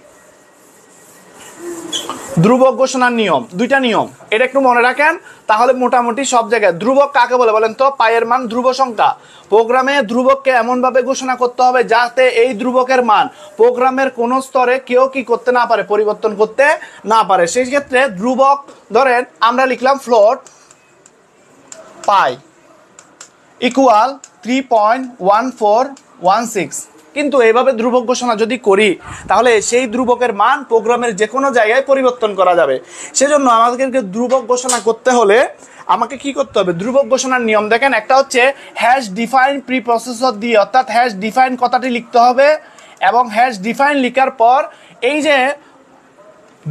ধ্রুবক ঘোষণার নিয়ম 2টা নিয়ম, এটা একটু মনে রাখেন তাহলে মোটামুটি সব জায়গায়। ধ্রুবক কাকে বলে বলেন তো, পায়ের মান ধ্রুব সংখ্যা। প্রোগ্রামে ধ্রুবককে এমনভাবে ঘোষণা করতে হবে যাতে এই ধ্রুবকের মান প্রোগ্রামের কোন স্তরে কেউ কি করতে না পারে, পরিবর্তন করতে না পারে। সেই ক্ষেত্রে ধ্রুবক ধরেন আমরা লিখলাম ফ্লোট পাই ইকুয়াল 3.1416, কিন্তু এইভাবে ধ্রুবক ঘোষণা যদি করি তাহলে সেই ধ্রুবকের মান প্রোগ্রামের যে কোনো জায়গায় পরিবর্তন করা যাবে। সেজন্য আমাদেরকে ধ্রুবক ঘোষণা করতে হলে আমাকে কি করতে হবে? ধ্রুবক ঘোষণার নিয়ম দেখেন, একটা হচ্ছে হ্যাশ ডিফাইন প্রি প্রসেসর দিয়ে, অর্থাৎ হ্যাশ ডিফাইন কথাটি লিখতে হবে এবং হ্যাশ ডিফাইন লেখার পর এই যে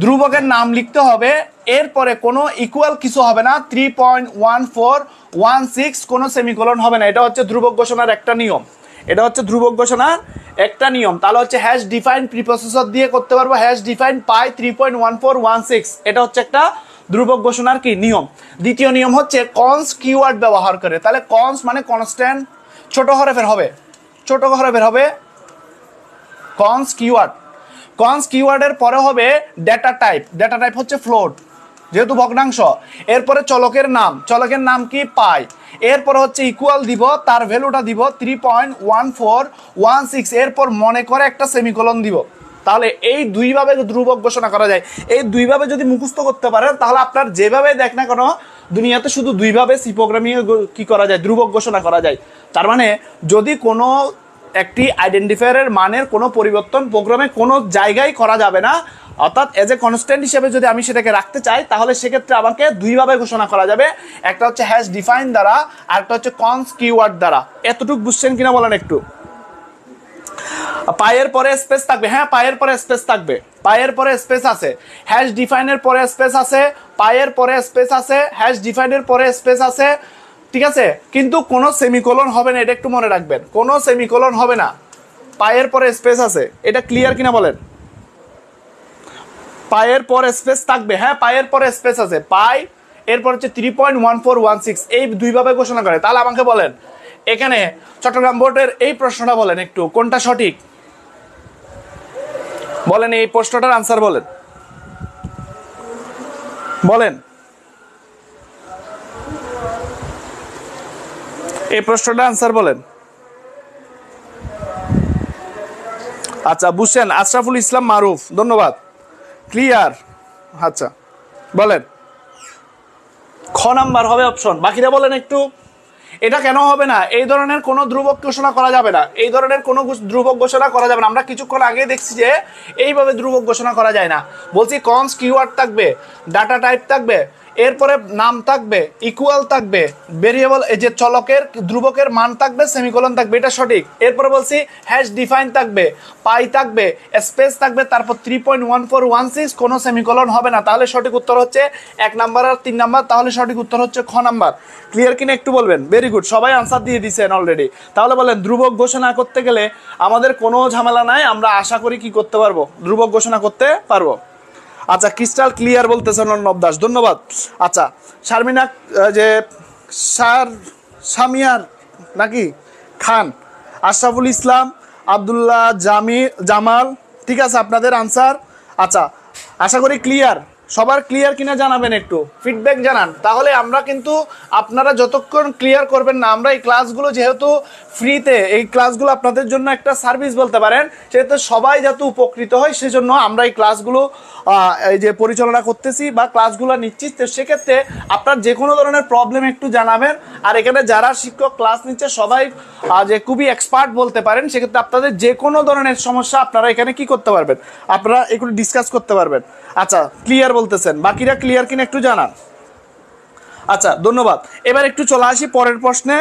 ধ্রুবকের নাম লিখতে হবে, এরপরে কোনো ইকুয়াল কিছু হবে না, 3.1416 কোনো সেমিকোলন হবে না। এটা হচ্ছে ধ্রুবক ঘোষণার একটা নিয়ম, এটা হচ্ছে ধ্রুবক ঘোষণার একটা নিয়ম। তাহলে হচ্ছে হ্যাশ ডিফাইন প্রিপ্রসেসর দিয়ে করতে পারবো, হ্যাশ ডিফাইন পাই 3.1416, এটা হচ্ছে একটা ধ্রুবক ঘোষণার কি নিয়ম। দ্বিতীয় নিয়ম হচ্ছে কনস কিওয়ার্ড ব্যবহার করে। তাহলে কনস মানে কনস্ট্যান্ট, ছোট হরফের হবে, ছোট হরফের হবে কনস কিওয়ার্ড। কনস কিওয়ার্ডের পরে হবে ডেটা টাইপ, ডেটা টাইপ হচ্ছে ফ্লোট যেহেতু ভগ্নাংশ। এরপরে চলকের নাম, চলকের নাম কি পাই। এরপরে হচ্ছে ইকুয়াল দিব, তার ভ্যালুটা দিব 3.1416, এরপর মনে করে একটা সেমিকোলন দিব। তাহলে এই দুইভাবে ধ্রুবক ঘোষণা করা যায়। এই দুইভাবে যদি মুখস্থ করতে পারেন তাহলে আপনার যেভাবে দেখ না কেন দুনিয়াতে শুধু দুইভাবে সি প্রোগ্রামিং কি করা যায়, ধ্রুবক ঘোষণা করা যায়। তার মানে যদি কোনো একটি আইডেন্টিফায়ারের মানের কোনো পরিবর্তন প্রোগ্রামে কোনো জায়গায় করা যাবে না, অর্থাৎ এজ এ কনস্ট্যান্ট হিসেবে যদি আমি সেটাকে রাখতে চাই তাহলে সেক্ষেত্রে আমাকে দুইভাবে ঘোষণা করা যাবে, একটা হচ্ছে হ্যাশ ডিফাইন দ্বারা আর একটা হচ্ছে কনস কিওয়ার্ড দ্বারা। এতটুকু বুঝছেন কিনা বলেন একটু? পায়ের পরে স্পেস থাকবে, হ্যাঁ পায়ের পরে স্পেস থাকবে, পায়ের পরে স্পেস আছে, হ্যাশ ডিফাইনের পরে স্পেস আছে, পায়ের পরে স্পেস আছে, হ্যাশ ডিফাইনের পরে স্পেস আছে, ঠিক আছে, কিন্তু কোনো সেমিকোলন হবে না, এটা একটু মনে রাখবেন, কোনো সেমিকোলন হবে না, পায়ের পরে স্পেস আছে। এটা ক্লিয়ার কিনা বলেন? পায়ের পরে স্পেস থাকবে, হ্যাঁ পায়ের পরে স্পেস আছে, পাই এরপর হচ্ছে 3.1416, এই দুইভাবে ঘোষণা করে। তাহলে আমাকে বলেন এখানে চট্টগ্রাম বোর্ডের এই প্রশ্নটা বলেন একটু কোনটা সঠিক বলেন, এই প্রশ্নটার আনসার বলেন, বলেন এই প্রশ্নটার আনসার বলেন। আচ্ছা বুঝছেন, আশরাফুল ইসলাম মারুফ, ধন্যবাদ, ক্লিয়ার। আচ্ছা বলেন খ নাম্বার হবে অপশন, বাকিরা বলেন একটু। এটা কেন হবে না? এই ধরনের কোনো ধ্রুবক ঘোষণা করা যাবে না, এই ধরনের কোনো ধ্রুবক ঘোষণা করা যাবে না। আমরা কিছুক্ষণ আগে দেখছি যে এইভাবে ধ্রুবক ঘোষণা করা যায় না। বলছি কনস কিওয়ার্ড থাকবে, ডাটা টাইপ থাকবে, এরপরে নাম থাকবে, ইকুয়াল থাকবে, ভেরিয়েবল এই যে চলকের ধ্রুবকের মান থাকবে, সেমিকোলন থাকবে, এটা সঠিক। এরপরে বলছি হ্যাশ ডিফাইন থাকবে, পাই থাকবে, স্পেস থাকবে, তারপর 3.1416 কোনো সেমিকোলন হবে না। তাহলে সঠিক উত্তর হচ্ছে 1 নাম্বার আর 3 নাম্বার, তাহলে সঠিক উত্তর হচ্ছে খ নাম্বার। ক্লিয়ার কিনা একটু বলবেন? ভেরি গুড, সবাই আনসার দিয়ে দিয়েছেন অলরেডি। তাহলে বলেন ধ্রুবক ঘোষণা করতে গেলে আমাদের কোনো ঝামেলা নাই, আমরা আশা করি কি করতে পারবো, ধ্রুবক ঘোষণা করতে পারবো। আচ্ছা ক্রিস্টাল ক্লিয়ার বলতেছেন অর্ণব দাস, ধন্যবাদ। আচ্ছা শারমিনা যে সামিয়ার নাকি খান, আশরাফুল ইসলাম, আব্দুল্লাহ জামাল, ঠিক আছে আপনাদের আনসার। আচ্ছা আশা করি ক্লিয়ার, সবার ক্লিয়ার কিনা জানাবেন, একটু ফিডব্যাক জানান। তাহলে আমরা কিন্তু আপনারা যতক্ষণ ক্লিয়ার করবেন না, আমরা এই ক্লাসগুলো যেহেতু ফ্রিতে, এই ক্লাসগুলো আপনাদের জন্য একটা সার্ভিস বলতে পারেন, সেহেতু সবাই যাতে উপকৃত হয় সেজন্য আমরা এই ক্লাসগুলো এই যে পরিচালনা করতেছি বা ক্লাসগুলো নিচ্ছি। তো সেক্ষেত্রে আপনার যে কোনো ধরনের প্রবলেম একটু জানাবেন। আর এখানে যারা শিক্ষক ক্লাস নিচ্ছে সবাই যে খুবই এক্সপার্ট বলতে পারেন, সেক্ষেত্রে আপনাদের যে কোনো ধরনের সমস্যা আপনারা এখানে কি করতে পারবেন, আপনারা এগুলো ডিসকাস করতে পারবেন। আচ্ছা ক্লিয়ার বলতেছেন, বাকিরা ক্লিয়ার কিনা একটু জানান। আচ্ছা ধন্যবাদ। এবার একটু চলে আসি পরের প্রশ্নে।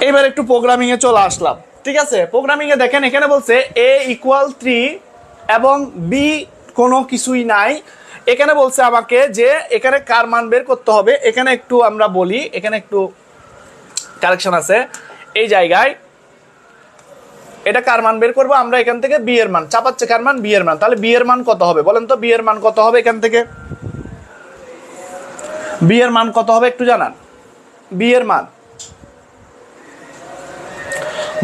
এবার একটু প্রোগ্রামিং এ চলে আসলাম, ঠিক আছে। প্রোগ্রামিং এ দেখেন এখানে বলছে a = 3 এবং b কোনো কিছুই নাই। এখানে বলছে আমাকে যে এখানে কার মান বের করতে হবে। এখানে একটু আমরা বলি, এখানে একটু কারেকশন আছে এই জায়গায়। এটা কার মান বের করবো আমরা? এখান থেকে বি এর মান চাপাচ্ছে, কার মান? বি এর মান। তাহলে বি এর মান কত হবে বলেন তো? বি এর মান কত হবে? এখান থেকে বি এর মান কত হবে একটু জানান। বি এর মান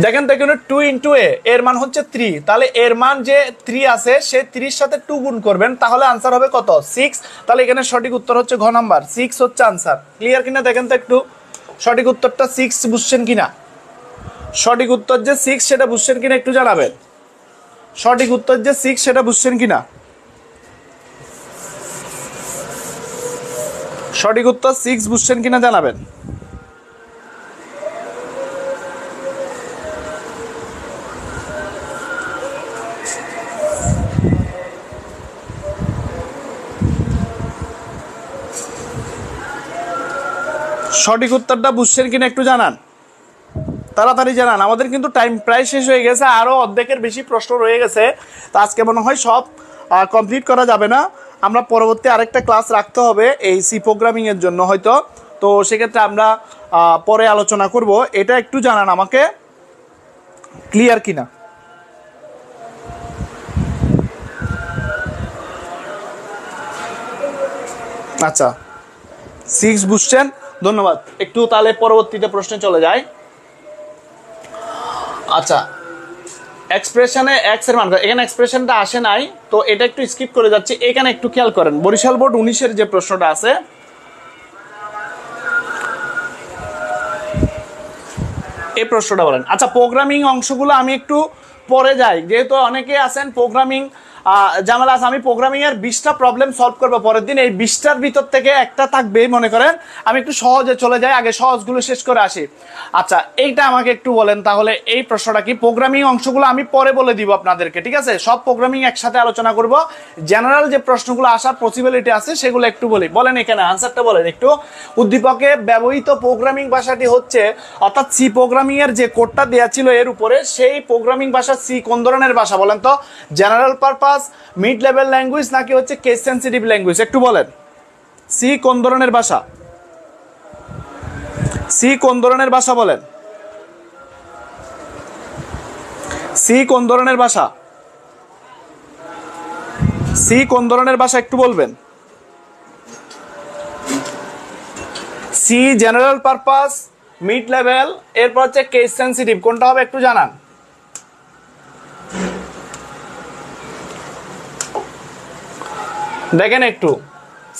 দেখেন তো এখানে 2 × a, এর মান হচ্ছে 3। তাহলে এর মান যে 3 আছে সে 3 সাথে 2 গুণ করবেন, তাহলে আনসার হবে কত? 6। তাহলে এখানে সঠিক উত্তর হচ্ছে ঘ নাম্বার, 6 হচ্ছে আনসার। ক্লিয়ার কিনা দেখেন তো একটু, সঠিক উত্তরটা 6 বুঝছেন কিনা? সঠিক উত্তর যে 6 সেটা বুঝছেন কিনা একটু জানাবেন। সঠিক উত্তর যে 6 সেটা বুঝছেন কিনা? সঠিক উত্তর 6 বুঝছেন কিনা জানাবেন। সঠিক উত্তরটা বুঝছেন কিনা একটু জানান, তাড়াতাড়ি জানান। আমাদের কিন্তু টাইম প্রায় শেষ হয়ে গেছে, আরও অর্ধেকের বেশি প্রশ্ন রয়ে গেছে। তো আজকে মনে হয় সব কমপ্লিট করা যাবে না, আমরা পরবর্তী আরেকটা ক্লাস রাখতে হবে এই সি প্রোগ্রামিংয়ের জন্য হয়তো। তো সেক্ষেত্রে আমরা পরে আলোচনা করব। এটা একটু জানান আমাকে, ক্লিয়ার কিনা। আচ্ছা 6 বুঝছেন, ধন্যবাদ। একটু তাহলে পরবর্তীতে প্রশ্নে চলে যায়। আচ্ছা এক্সপ্রেশনে এক্স এর মান, এখানে এক্সপ্রেশনটা আসে নাই, তো এটা একটু স্কিপ করে যাচ্ছি। এখানে একটু খেয়াল করেন, বরিশাল বোর্ড 19-এর যে প্রশ্নটা আছে, এই প্রশ্নটা বলেন। আচ্ছা প্রোগ্রামিং অংশগুলো আমি একটু পরে যাই, যেহেতু অনেকে আছেন প্রোগ্রামিং ঝামেলা আছে। আমি প্রোগ্রামিংয়ের 20টা প্রবলেম সলভ করবো পরের দিন, এই 20টার ভিতর থেকে একটা থাকবেই মনে করেন। আমি একটু সহজে চলে যাই, আগে সহজগুলো শেষ করে আসি। আচ্ছা এইটা আমাকে একটু বলেন তাহলে, এই প্রশ্নটা কি? প্রোগ্রামিং অংশগুলো আমি পরে বলে দিব আপনাদেরকে, ঠিক আছে? সব প্রোগ্রামিং একসাথে আলোচনা করব। জেনারেল যে প্রশ্নগুলো আসার পসিবিলিটি আছে সেগুলো একটু বলি। বলেন এখানে আনসারটা বলেন একটু। উদ্দীপকে ব্যবহৃত প্রোগ্রামিং ভাষাটি হচ্ছে, অর্থাৎ সি প্রোগ্রামিং এর যে কোডটা দেওয়া ছিল এর উপরে, সেই প্রোগ্রামিং ভাষা সি কোন ধরনের ভাষা বলেন তো? General purpose, mid level language, নাকি হচ্ছে কেস সেনসিটিভ ল্যাঙ্গুয়েজ? একটু বলেন সি কোন ধরনের ভাষা? সি কোন ধরনের ভাষা বলেন? সি কোন ধরনের ভাষা? সি কোন ধরনের ভাষা একটু বলবেন। C general purpose, mid level, এরপর হচ্ছে কেস সেনসিটিভ, কোনটা হবে একটু জানান। দেখেন একটু,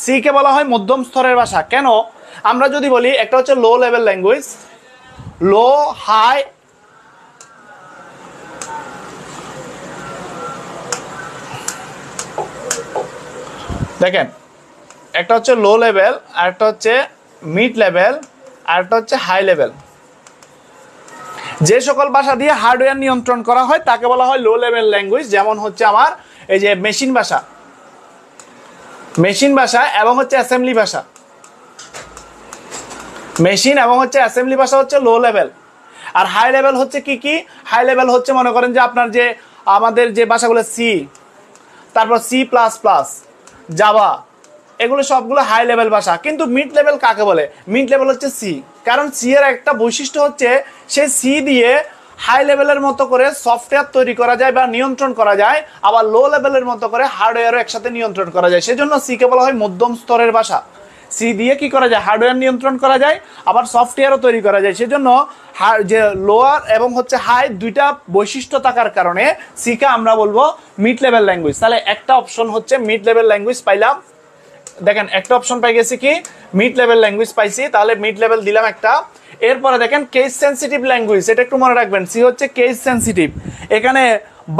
সি কে বলা হয় মধ্যম স্তরের ভাষা। কেন? আমরা যদি বলি একটা হচ্ছে লো লেভেল ল্যাঙ্গুয়েজ, লো, হাই, দেখেন একটা হচ্ছে লো লেভেল, আর একটা হচ্ছে মিড লেভেল, আর একটা হচ্ছে হাই লেভেল। যে সকল ভাষা দিয়ে হার্ডওয়্যার নিয়ন্ত্রণ করা হয় তাকে বলা হয় লো লেভেল ল্যাঙ্গুয়েজ। যেমন হচ্ছে আমার এই যে মেশিন ভাষা, মেশিন ভাষা এবং হচ্ছে অ্যাসেম্বলি ভাষা। মেশিন এবং হচ্ছে অ্যাসেম্বলি ভাষা হচ্ছে লো লেভেল। আর হাই লেভেল হচ্ছে কি কি? হাই লেভেল হচ্ছে মনে করেন যে আপনার যে আমাদের যে ভাষাগুলো সি, তারপর সি প্লাস প্লাস, জাভা, এগুলো সবগুলো হাই লেভেল ভাষা। কিন্তু মিড লেভেল কাকে বলে? মিড লেভেল হচ্ছে সি। কারণ সি এর একটা বৈশিষ্ট্য হচ্ছে সে সি দিয়ে হাই লেভেলের মতো করে সফটওয়্যার তৈরি করা যায় বা নিয়ন্ত্রণ করা যায়, আবার লো লেভেলের মতো করে হার্ডওয়্যারও একসাথে নিয়ন্ত্রণ করা যায়। সেজন্য সি কে বলা হয় মধ্যম স্তরের ভাষা। সি দিয়ে কি করা যায়? হার্ডওয়্যার নিয়ন্ত্রণ করা যায়, আবার সফটওয়্যারও তৈরি করা যায়। সেজন্য যে লোয়ার এবং হচ্ছে হাই দুইটা বৈশিষ্ট্য থাকার কারণে সিকে আমরা বলবো মিড লেভেল ল্যাঙ্গুয়েজ। তাহলে একটা অপশন হচ্ছে মিড লেভেল ল্যাঙ্গুয়েজ পাইলাম। দেখেন একটা অপশন পাই গেছি কি? মিড লেভেল ল্যাঙ্গুয়েজ পাইছি, তাহলে মিড লেভেল দিলাম একটা। এরপরে দেখেন কেস সেনসিটিভ ল্যাঙ্গুয়েজ, এটা একটু মনে রাখবেন। সি হচ্ছে কেস সেনসিটিভ। এখানে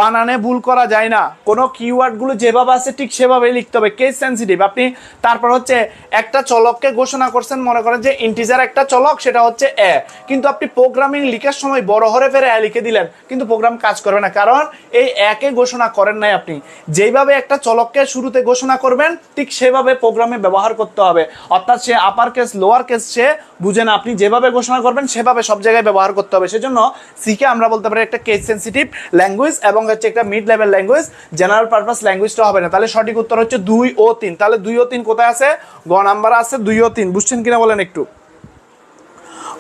বানানে ভুল করা যায় না, কোনো কিওয়ার্ডগুলো যেভাবে আছে ঠিক সেভাবেই লিখতে হবে। Case sensitive. আপনি তারপর হচ্ছে একটা চলককে ঘোষণা করছেন, মনে করেন যে ইন্টিজার একটা চলক, সেটা হচ্ছে এ, কিন্তু আপনি প্রোগ্রামিং লিখার সময় বড় হরফের এ লিখে দিলেন, কিন্তু প্রোগ্রাম কাজ করবে না, কারণ এই একে ঘোষণা করেন নাই আপনি। যেইভাবে একটা চলককে শুরুতে ঘোষণা করবেন ঠিক সেভাবে প্রোগ্রামে ব্যবহার করতে হবে। অর্থাৎ সে আপার কেস লোয়ার কেস সে বুঝে না, আপনি যেভাবে ঘোষণা করবেন সেভাবে সব জায়গায় ব্যবহার করতে হবে। সেজন্য সিকে আমরা বলতে পারি একটা কেস সেনসিটিভ ল্যাঙ্গুয়েজ এবং হচ্ছে একটা mid level language. General purpose ল্যাঙ্গুয়েজটা হবে না। তাহলে সঠিক উত্তর হচ্ছে 2 ও 3। তাহলে 2 ও 3 কোথায় আছে? গ নাম্বার আছে 2 ও 3। বুঝছেন কিনা বলেন একটু।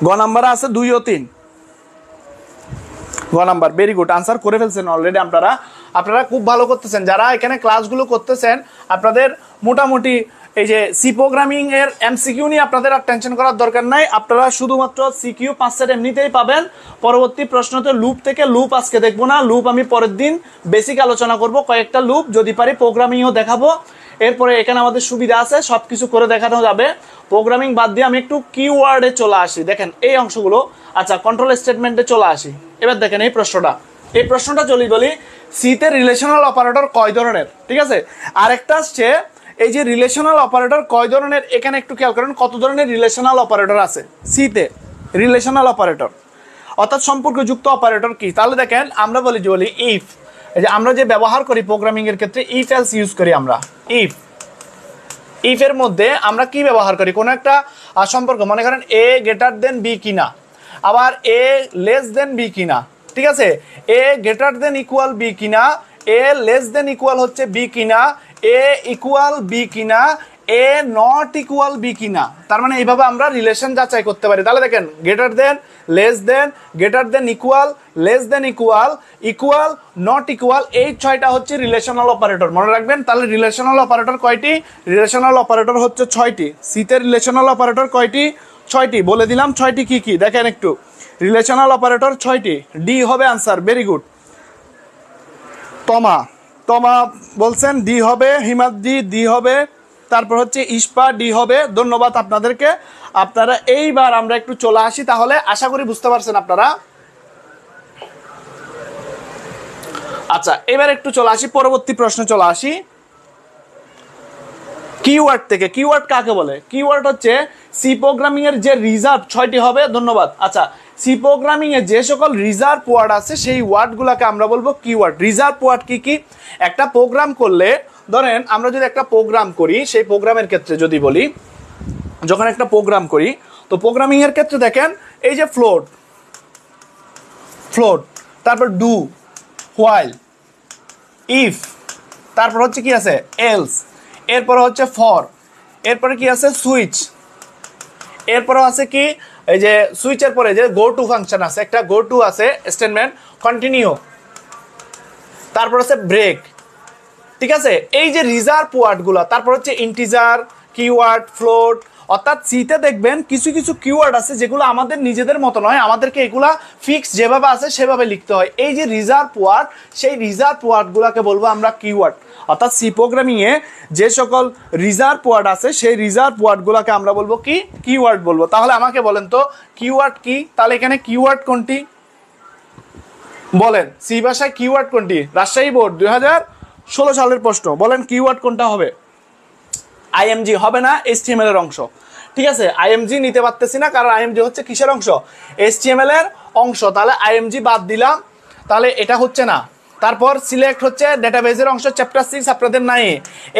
গ নাম্বার আছে 2 ও 3, গ নাম্বার। ভেরি গুড, আনসার করে ফেলছেন অলরেডি। আপনারা খুব ভালো করতেছেন। যারা এখানে ক্লাসগুলো করতেছেন আপনাদের মোটামুটি এই যে সি প্রোগ্রামিং এর এমসিকিউ নিয়ে আপনাদের আর টেনশন করার দরকার নাই। আপনারা শুধুমাত্র সিকিউ 5 সেট এমনিতেই পাবেন। পরবর্তী প্রশ্নতে লুপ থেকে, লুপ আজকে দেখবো না, লুপ আমি পরের দিন বেসিক আলোচনা করব। কয়েকটা লুপ যদি পারি প্রোগ্রামিংও দেখাবো। এরপরে এখানে আমাদের সুবিধা আছে, সব কিছু করে দেখানো যাবে। প্রোগ্রামিং বাদ দিয়ে আমি একটু কিওয়ার্ডে চলে আসি। দেখেন এই অংশগুলো। আচ্ছা কন্ট্রোল স্টেটমেন্টে চলে আসি। এবার দেখেন এই প্রশ্নটা বলি সিতে রিলেশনাল অপারেটর কয় ধরনের? ঠিক আছে। আরেকটা আসছে এই যে রিলেশনাল অপারেটর কয় ধরনের, এখানে একটু খেয়াল করেন কত ধরনের রিলেশনাল অপারেটর আছে সিতে। রিলেশনাল অপারেটর অর্থাৎ সম্পর্কযুক্ত অপারেটর কি? তাহলে দেখেন আমরা বলি ইফ। এই যে আমরা যে ব্যবহার করি প্রোগ্রামিং এর ক্ষেত্রে ইফ এলস ইউজ করি আমরা। ইফের মধ্যে আমরা কি ব্যবহার করি, কোনো একটা সম্পর্ক, মনে করেন এ গ্রেটার দেন বি কিনা, আবার এ লেস দেন বি কিনা, ঠিক আছে, এ গ্রেটার দেন ইকুয়াল বি কিনা, এ লেস দেন ইকুয়াল হচ্ছে বি কিনা, এ ইকুয়াল বি কিনা, এ নট ইকুয়াল বি কিনা। তার মানে এইভাবে আমরা রিলেশন যাচাই করতে পারি। তাহলে দেখেন greater than, less than, greater than equal, less than equal, equal, not equal, এই 6টা হচ্ছে রিলেশনাল অপারেটর, মনে রাখবেন। তাহলে রিলেশনাল অপারেটর কয়টি? রিলেশনাল অপারেটর হচ্ছে 6টি। সিতে রিলেশনাল অপারেটর কয়টি? 6টি। বলে দিলাম 6টি কি কি, দেখেন একটু। রিলেশনাল অপারেটর 6টি। ডি হবে আনসার, ভেরি গুড। তমা বলছেন ডি হবে, হিমাদ্রি ডি হবে, তারপর হচ্ছে ইস্পা ডি হবে। ধন্যবাদ আপনাদেরকে। আপনারা এইবার আমরা একটু চলে আসি, তাহলে আশা করি বুঝতে পারছেন আপনারা। আচ্ছা, এবার একটু চলে আসি, পরবর্তী প্রশ্নে চলে আসি। কিওয়ার্ড থেকে, কিওয়ার্ড কাকে বলে? কিওয়ার্ড হচ্ছে সি প্রোগ্রামিং এর যে রিজার্ভ 6টি হবে। ধন্যবাদ। আচ্ছা, সি প্রোগ্রামিং এ যে সকল রিজার্ভ ওয়ার্ড আছে সেই ওয়ার্ডগুলোকে আমরা বলবো কিওয়ার্ড। রিজার্ভ ওয়ার্ড কি কি? একটা প্রোগ্রাম করলে, ধরেন আমরা যদি একটা প্রোগ্রাম করি, সেই প্রোগ্রামের ক্ষেত্রে যদি বলি, যখন একটা প্রোগ্রাম করি, তো প্রোগ্রামিং এর ক্ষেত্রে দেখেন এই যে ফ্লোট, তারপর ডু, হোয়াইল, ইফ, তারপর হচ্ছে কি আছে এলস, এরপর হচ্ছে ফর, এরপরে কি আছে সুইচ, এরপরে আছে কি এই যে সুইচের পরে যে গো টু ফাংশন আছে, একটা গো টু আছে স্টেটমেন্ট, কন্টিনিউ, তারপর আছে ব্রেক, ঠিক আছে। এই যে রিজার্ভ ওয়ার্ডগুলো, তারপর হচ্ছে ইন্টিজার, কিওয়ার্ড, ফ্লোট, অর্থাৎ সিতে দেখবেন কিছু কিছু কিওয়ার্ড আছে যেগুলো আমাদের নিজেদের মতো নয়, আমাদেরকে এগুলা ফিক্স যেভাবে আছে সেভাবে লিখতে হয়। এই যে রিজার্ভ ওয়ার্ড, সেই রিজার্ভ ওয়ার্ডগুলোকে বলবো আমরা কিওয়ার্ড। অর্থাৎ সি প্রোগ্রামিং এ যে সকল রিজার্ভ ওয়ার্ড আছে সেই রিজার্ভ ওয়ার্ডগুলোকে আমরা বলবো কি? কিওয়ার্ড বলবো। তাহলে আমাকে বলেন তো কিওয়ার্ড কি? তাহলে এখানে কিওয়ার্ড কোনটি বলেন? সি ভাষায় কিওয়ার্ড কোনটি? রাজশাহী বোর্ড 2016 সালের প্রশ্ন, বলেন কিওয়ার্ড কোনটা হবে? আইএমজি হবে না, এইচটিএমএল এর অংশ, ঠিক আছে। আইএমজি নিতে পারতেছি না, কারণ আইএমজি হচ্ছে কিসের অংশ? এইচটিএমএল এর অংশ। তাহলে আইএমজি বাদ দিলাম, তাহলে এটা হচ্ছে না। তারপর সিলেক্ট হচ্ছে ডেটাবেজের অংশ, চ্যাপ্টার 6 আপনাদের নাই।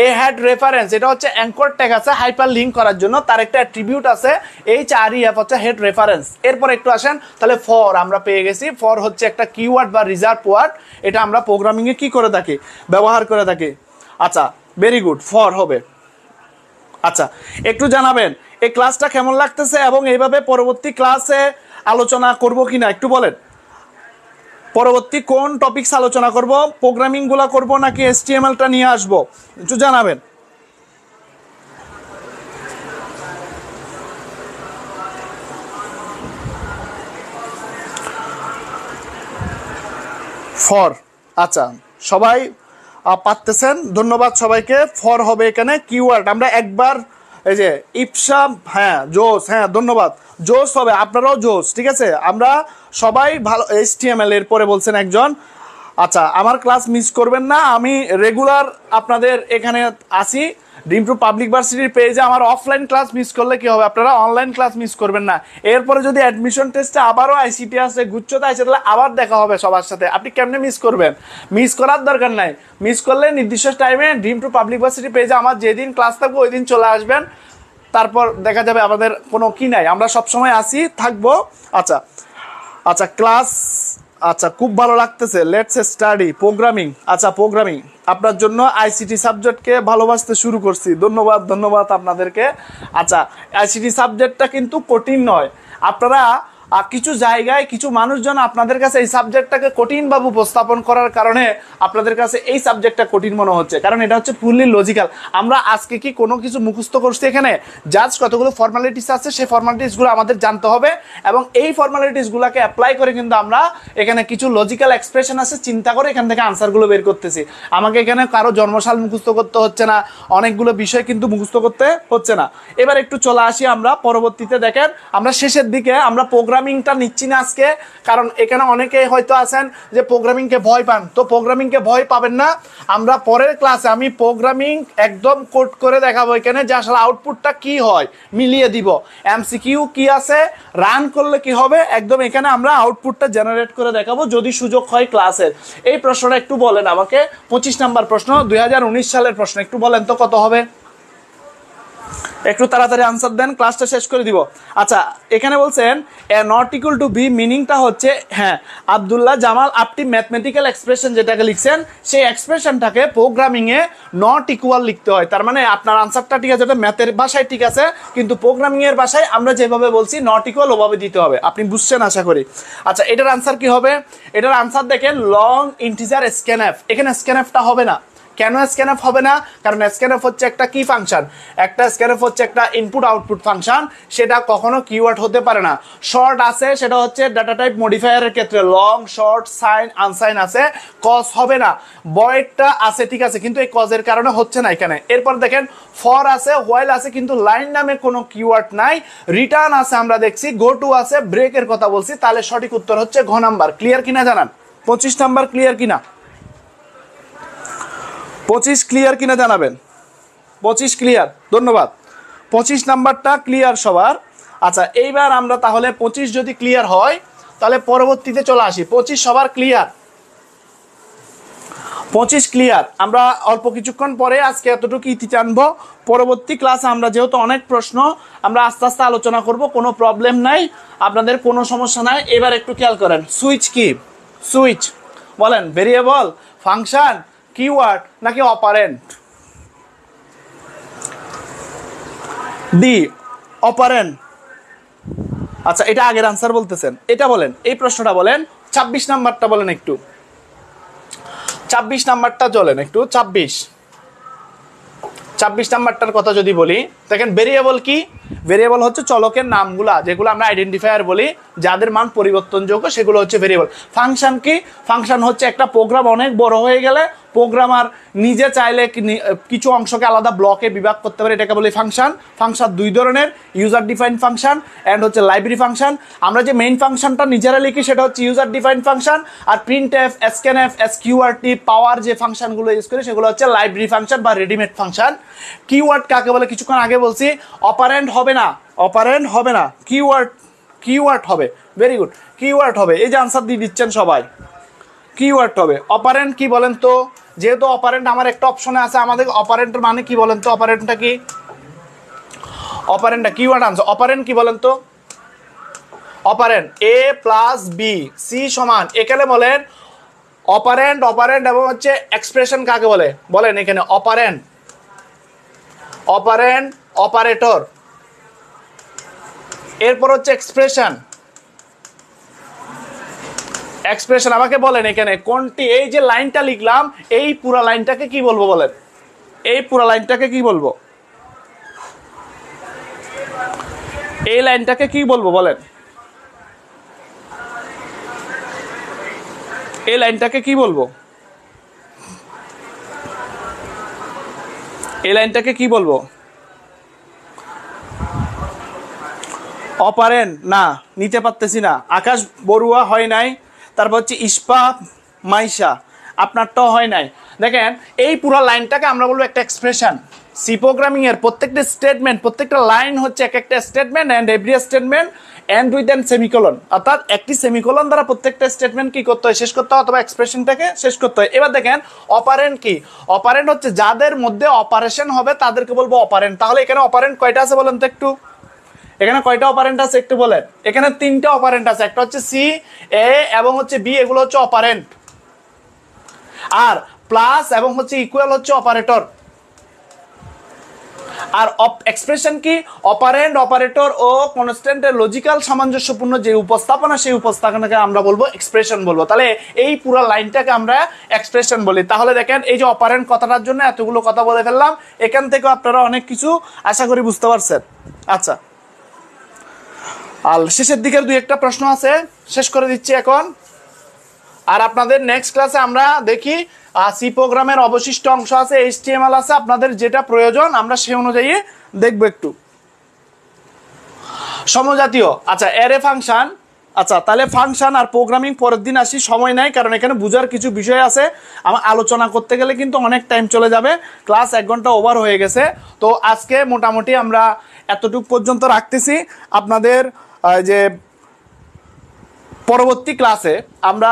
এ হ্যাড রেফারেন্স, এটা হচ্ছে অ্যাঙ্কর ট্যাগ আছে হাইপার লিঙ্ক করার জন্য, তার একটা অ্যাট্রিবিউট আছে HREF হচ্ছে হেড রেফারেন্স। এরপর একটু আসেন, তাহলে ফর আমরা পেয়ে গেছি। ফর হচ্ছে একটা কিওয়ার্ড বা রিজার্ভ ওয়ার্ড, এটা আমরা প্রোগ্রামিং এ কি করে থাকি? ব্যবহার করে থাকি। আচ্ছা, ভেরি গুড, ফর হবে। আচ্ছা, একটু জানাবেন এই ক্লাসটা কেমন লাগতেছে এবং এইভাবে পরবর্তী ক্লাসে আলোচনা করব কিনা একটু বলেন। পরবর্তী কোন টপিকস আলোচনা করব? প্রোগ্রামিং গুলা করব নাকি HTML-টা নিয়ে আসব? একটু জানাবেন। ফর, আচ্ছা সবাই পারতেছেন, ধন্যবাদ সবাইকে। ফর হবে এখানে কিওয়ার্ড। আমরা একবার এই যে ইপসা, হ্যাঁ জোস, হ্যাঁ ধন্যবাদ, জোস হবে, আপনারাও জোস, ঠিক আছে। আমরা সবাই ভালো। HTML এর পরে বলছেন একজন। আচ্ছা, আমার ক্লাস মিস করবেন না, আমি রেগুলার আপনাদের এখানে আসি। ড্রিম টু পাবলিক ভার্সিটির পেজে আমার অফলাইন ক্লাস মিস করলে কি হবে? আপনারা অনলাইন ক্লাস মিস করবেন না। এরপরে যদি অ্যাডমিশন টেস্টে আবারও আইসিটি আসে, গুচ্ছতা আসে, তাহলে আবার দেখা হবে সবার সাথে। আপনি কেমনে মিস করবেন? মিস করার দরকার নাই। মিস করলে নির্দিষ্ট টাইমে ড্রিম টু পাবলিক ভার্সিটি পেজে আমার যেদিন ক্লাস থাকবে ওই দিন চলে আসবেন, তারপর দেখা যাবে আমাদের কোনো কি নাই, আমরা সবসময় আসি থাকবো। আচ্ছা আচ্ছা, ক্লাস আচ্ছা খুব ভালো লাগতেছে। Let's study programming. আচ্ছা, প্রোগ্রামিং আপনার জন্য আইসিটি সাবজেক্টকে ভালোবাসতে শুরু করছি। ধন্যবাদ, ধন্যবাদ আপনাদেরকে। আচ্ছা, আইসিটি সাবজেক্টটা কিন্তু কঠিন নয়। আপনারা কিছু জায়গায় কিছু মানুষজন আপনাদের কাছে এই সাবজেক্টটাকে কঠিনভাবে উপস্থাপন করার কারণে আপনাদের কাছে এই সাবজেক্টটা কঠিন মনে হচ্ছে, কারণ এটা হচ্ছে ফুললি লজিক্যাল। আমরা আজকে কি কোনো কিছু মুখস্থ করছি? এখানে জাস্ট কতগুলো ফর্মালিটিস আছে, সেই ফর্মালিটিসগুলো আমাদের জানতে হবে এবং এই ফর্মালিটিসগুলোকে অ্যাপ্লাই করে কিন্তু আমরা এখানে কিছু লজিক্যাল এক্সপ্রেশন আছে, চিন্তা করে এখান থেকে আনসারগুলো বের করতেছি। আমাকে এখানে কারো জন্মসাল মুখস্থ করতে হচ্ছে না, অনেকগুলো বিষয় কিন্তু মুখস্থ করতে হচ্ছে না। এবার একটু চলে আসি আমরা পরবর্তীতে। দেখেন আমরা শেষের দিকে আমরা প্রোগ্রামিংটা নিচ্ছি না আজকে, কারণ এখানে অনেকে হয়তো আছেন যে প্রোগ্রামিংকে ভয় পান। তো প্রোগ্রামিংকে ভয় পাবেন না, আমরা পরের ক্লাসে আমি প্রোগ্রামিং একদম কোড করে দেখাবো এখানে, যে আসলে আউটপুটটা কি হয় মিলিয়ে দিব। এমসিকিউ কি আছে, রান করলে কি হবে, একদম এখানে আমরা আউটপুটটা জেনারেট করে দেখাবো যদি সুযোগ হয় ক্লাসের। এই প্রশ্নটা একটু বলেন আমাকে, 25 নাম্বার প্রশ্ন, 2019 সালের প্রশ্ন, একটু বলেন তো কত হবে? একটু তাড়াতাড়ি আনসার দেন, ক্লাসটা শেষ করে দিব। আচ্ছা, এখানে বলছেন এ নট ইকুয়াল টু বি, মিনিংটা হচ্ছে হ্যাঁ আব্দুল্লাহ জামাল আপনি ম্যাথমেটিক্যাল এক্সপ্রেশন যেটাকে লিখছেন সেই এক্সপ্রেশনটাকে প্রোগ্রামিংয়ে নট ইকুয়াল লিখতে হয়। তার মানে আপনার আনসারটা ঠিক আছে, ম্যাথের ভাষায় ঠিক আছে, কিন্তু প্রোগ্রামিংয়ের ভাষায় আমরা যেভাবে বলছি নট ইকুয়াল ওভাবে দিতে হবে। আপনি বুঝছেন আশা করি। আচ্ছা, এটার আনসার কি হবে? এটার আনসার দেখেন লং ইন্টিজার স্ক্যানএফ। এখানে স্ক্যানএফটা হবে না। কেন স্ক্যানএফ হবে না? কারণ স্ক্যানএফ হচ্ছে একটা কি ফাংশন, একটা স্ক্যানএফ হচ্ছে একটা ইনপুট আউটপুট ফাংশন, সেটা কখনো কিওয়ার্ড হতে পারে না। শর্ট আছে, সেটা হচ্ছে ডাটা টাইপ মডিফায়ারের ক্ষেত্রে লং, শর্ট, সাইন, আনসাইন আছে, কজ হবে না। ভয়েডটা আছে ঠিক আছে, কিন্তু এই কজের কারণে হচ্ছে না এখানে। এরপর দেখেন ফর আছে, হোয়াইল আছে, কিন্তু লাইন নামে কোনো কিওয়ার্ড নাই। রিটার্ন আছে আমরা দেখছি, গো টু আছে, ব্রেকের কথা বলছি, তাহলে সঠিক উত্তর হচ্ছে ঘ নাম্বার। ক্লিয়ার কিনা জানান? 25 নাম্বার ক্লিয়ার কিনা? 25 ক্লিয়ার কিনা জানাবেন। 25 ক্লিয়ার, ধন্যবাদ। 25 নাম্বারটা ক্লিয়ার সবার। আচ্ছা, এইবার আমরা তাহলে 25 যদি ক্লিয়ার হয় তাহলে পরবর্তীতে চলে আসি। 25 সবার ক্লিয়ার? 25 ক্লিয়ার। আমরা অল্প কিছুক্ষণ পরে আজকে এতটুকু ইতি টানবো। পরবর্তী ক্লাসে আমরা যেহেতু অনেক প্রশ্ন আমরা আস্তে আস্তে আলোচনা করব, কোনো প্রবলেম নাই, আপনাদের কোনো সমস্যা নাই। এবার একটু খেয়াল করেন, সুইচ কি? সুইচ বলেন ভেরিয়েবল, ফাংশন, কিওয়ার্ড নাকি অপারেন্ট? D operant. আচ্ছা, এটা আগের আনসার বলতেছেন, এটা বলেন, এই প্রশ্নটা বলেন। 26 নাম্বারটা বলেন একটু, 26 নাম্বারটা চলেন একটু। 26 নাম্বারটার কথা যদি বলি, দেখেন ভেরিয়েবল কি? ভেরিয়েবল হচ্ছে চলকের নামগুলা, যেগুলো আমরা আইডেন্টিফায়ার বলি, যাদের মান পরিবর্তনযোগ্য, সেগুলো হচ্ছে ভেরিয়েবল। ফাংশন কি? ফাংশন হচ্ছে একটা প্রোগ্রাম অনেক বড় হয়ে গেলে প্রোগ্রামার নিজে চাইলে কিছু অংশকে আলাদা ব্লকে বিভাগ করতে পারে, এটাকে বলি ফাংশন। ফাংশন দুই ধরনের, ইউজার ডিফাইন ফাংশন অ্যান্ড হচ্ছে লাইব্রেরি ফাংশন। আমরা যে মেইন ফাংশনটা নিজেরা লিখি সেটা হচ্ছে ইউজার ডিফাইন ফাংশন, আর প্রিন্টএফ, স্ক্যানএফ, এসকিউআরটি, পাওয়ার যে ফাংশনগুলো ইউজ করি সেগুলো হচ্ছে লাইব্রেরি ফাংশন বা রেডিমেড ফাংশন। কিওয়ার্ড কাকে বলে কিছুক্ষণ আগে বলছি, অপারেন্ট হবে না, অপারেন্ট হবে না, কিওয়ার্ড, কিওয়ার্ড হবে। ভেরি গুড, কিওয়ার্ড হবে। এই যে আনসার দিয়ে দিচ্ছেন সবাই, কিওয়ার্ড হবে। অপারেন্ট কি বলেন তো? যেহেতু অপারেন্ট আমার একটা অপশনে আছে, আমাদের অপারেন্টের মানে কি বলেন তো? অপারেন্টটা কি? অপারেন্টটা কিওয়ার্ড আনসার। অপারেন্ট কি বলেন তো? অপারেন্ট এ প্লাস বি সি সমান, এখানে বলেন অপারেন্ট, অপারেন্ট এবং হচ্ছে এক্সপ্রেশন কাকে বলে বলেন এখানে? অপারেন্ট, অপারেন্ট, অপারেটর, এরপর হচ্ছে এক্সপ্রেশন। এক্সপ্রেশন আমাকে বলেন এখানে কোনটি? এই যে লাইনটা লিখলাম, এই পুরো লাইনটাকে কি বলবো বলেন? এই পুরো লাইনটাকে কি বলবো? এই লাইনটাকে কি বলবো বলেন? এই লাইনটাকে কি বলবো? এই লাইনটাকে কি বলবো? অপারেন্ট না, নিতে পারতেছি না। আকাশ বড়ুয়া হয় নাই, তারপর হচ্ছে ইস্পা মাইশা, আপনারটাও হয় নাই। দেখেন এই পুরো লাইনটাকে আমরা বলবো একটা এক্সপ্রেশন। সি প্রোগ্রামিং এর প্রত্যেকটা স্টেটমেন্ট, প্রত্যেকটা লাইন হচ্ছে এক একটা statement, and every statement end with an semicolon, অর্থাৎ একটি সেমিকোলন দ্বারা প্রত্যেকটা স্টেটমেন্ট কি করতে হয়? শেষ করতে হয়, অথবা এক্সপ্রেশনটাকে শেষ করতে হয়। এবার দেখেন অপারেন্ট কি? অপারেন্ট হচ্ছে যাদের মধ্যে অপারেশন হবে তাদেরকে বলবো অপারেন্ট। তাহলে এখানে অপারেন্ট কয়টা আছে বলেন তো একটু? এখানে কয়টা অপারেন্ট আছে একটু বলেন? এখানে 3টা অপারেন্ট আছে, একটা হচ্ছে সি, এ এবং হচ্ছে বি, এগুলো হচ্ছে অপারেন্ট। আর প্লাস এবং হচ্ছে ইকুয়াল হচ্ছে অপারেটর। আর এক্সপ্রেশন কি? অপারেন্ট, অপারেটর ও কনস্ট্যান্টের লজিক্যাল সামঞ্জস্যপূর্ণ যে উপস্থাপনা, সেই উপস্থাপনাকে আমরা বলবো এক্সপ্রেশন বলবো। তাহলে এই পুরো লাইনটাকে আমরা এক্সপ্রেশন বলি। তাহলে দেখেন এই যে অপারেন্ট কথাটার জন্য এতগুলো কথা বলে ফেললাম, এখান থেকে আপনারা অনেক কিছু আশা করি বুঝতে পারছেন। আচ্ছা, আর শেষের দিকের 2-1টা প্রশ্ন আছে, শেষ করে দিচ্ছি এখন। আর আপনাদের নেক্সট ক্লাসে আমরা দেখি সি প্রোগ্রামের অবশিষ্ট অংশ আছে, HTML আছে, আপনাদের যেটা প্রয়োজন আমরা সেই অনুযায়ী দেখব একটু। সমজাতীয়, আচ্ছা অ্যারে ফাংশন। আচ্ছা, তাহলে ফাংশন আর প্রোগ্রামিং পরের দিন আসি, সময় নাই, কারণ এখানে বোঝার কিছু বিষয় আছে, আমার আলোচনা করতে গেলে কিন্তু অনেক টাইম চলে যাবে। ক্লাস 1 ঘন্টা ওভার হয়ে গেছে। তো আজকে মোটামুটি আমরা এতটুকু পর্যন্ত রাখতেছি। আপনাদের যে পরবর্তী ক্লাসে আমরা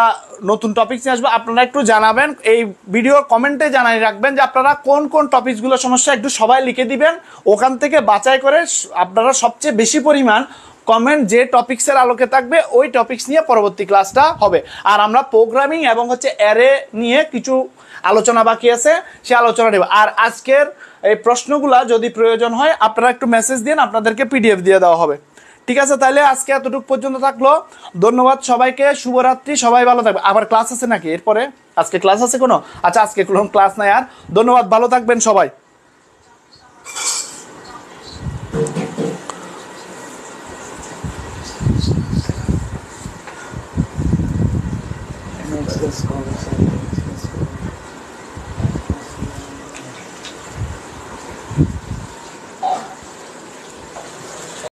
নতুন টপিক নিয়ে আসবো। আপনারা একটু জানাবেন, এই ভিডিওর কমেন্টে জানিয়ে রাখবেন যে আপনারা কোন কোন টপিকসগুলো সমস্যা, একটু সবাই লিখে দিবেন। ওখান থেকে বাছাই করে আপনারা সবচেয়ে বেশি পরিমাণ কমেন্ট যে টপিক্সের আলোকে থাকবে ওই টপিক্স নিয়ে পরবর্তী ক্লাসটা হবে। আর আমরা প্রোগ্রামিং এবং অ্যারে নিয়ে কিছু আলোচনা বাকি আছে, সে আলোচনা নেব। আর আজকের এই প্রশ্নগুলা যদি প্রয়োজন হয় আপনারা একটু মেসেজ দিন, আপনাদেরকে পিডিএফ দিয়ে দেওয়া হবে। ঠিক আছে, তাহলে আজকে এতটুকু পর্যন্ত থাকলো। ধন্যবাদ সবাইকে, শুভরাত্রি, সবাই ভালো থাকবে। আবার ক্লাস আছে নাকি এরপরে? আজকে ক্লাস আছে কোনো? আচ্ছা, আজকে কোনো ক্লাস নাই আর। ধন্যবাদ, ভালো থাকবেন সবাই। Next is conversation.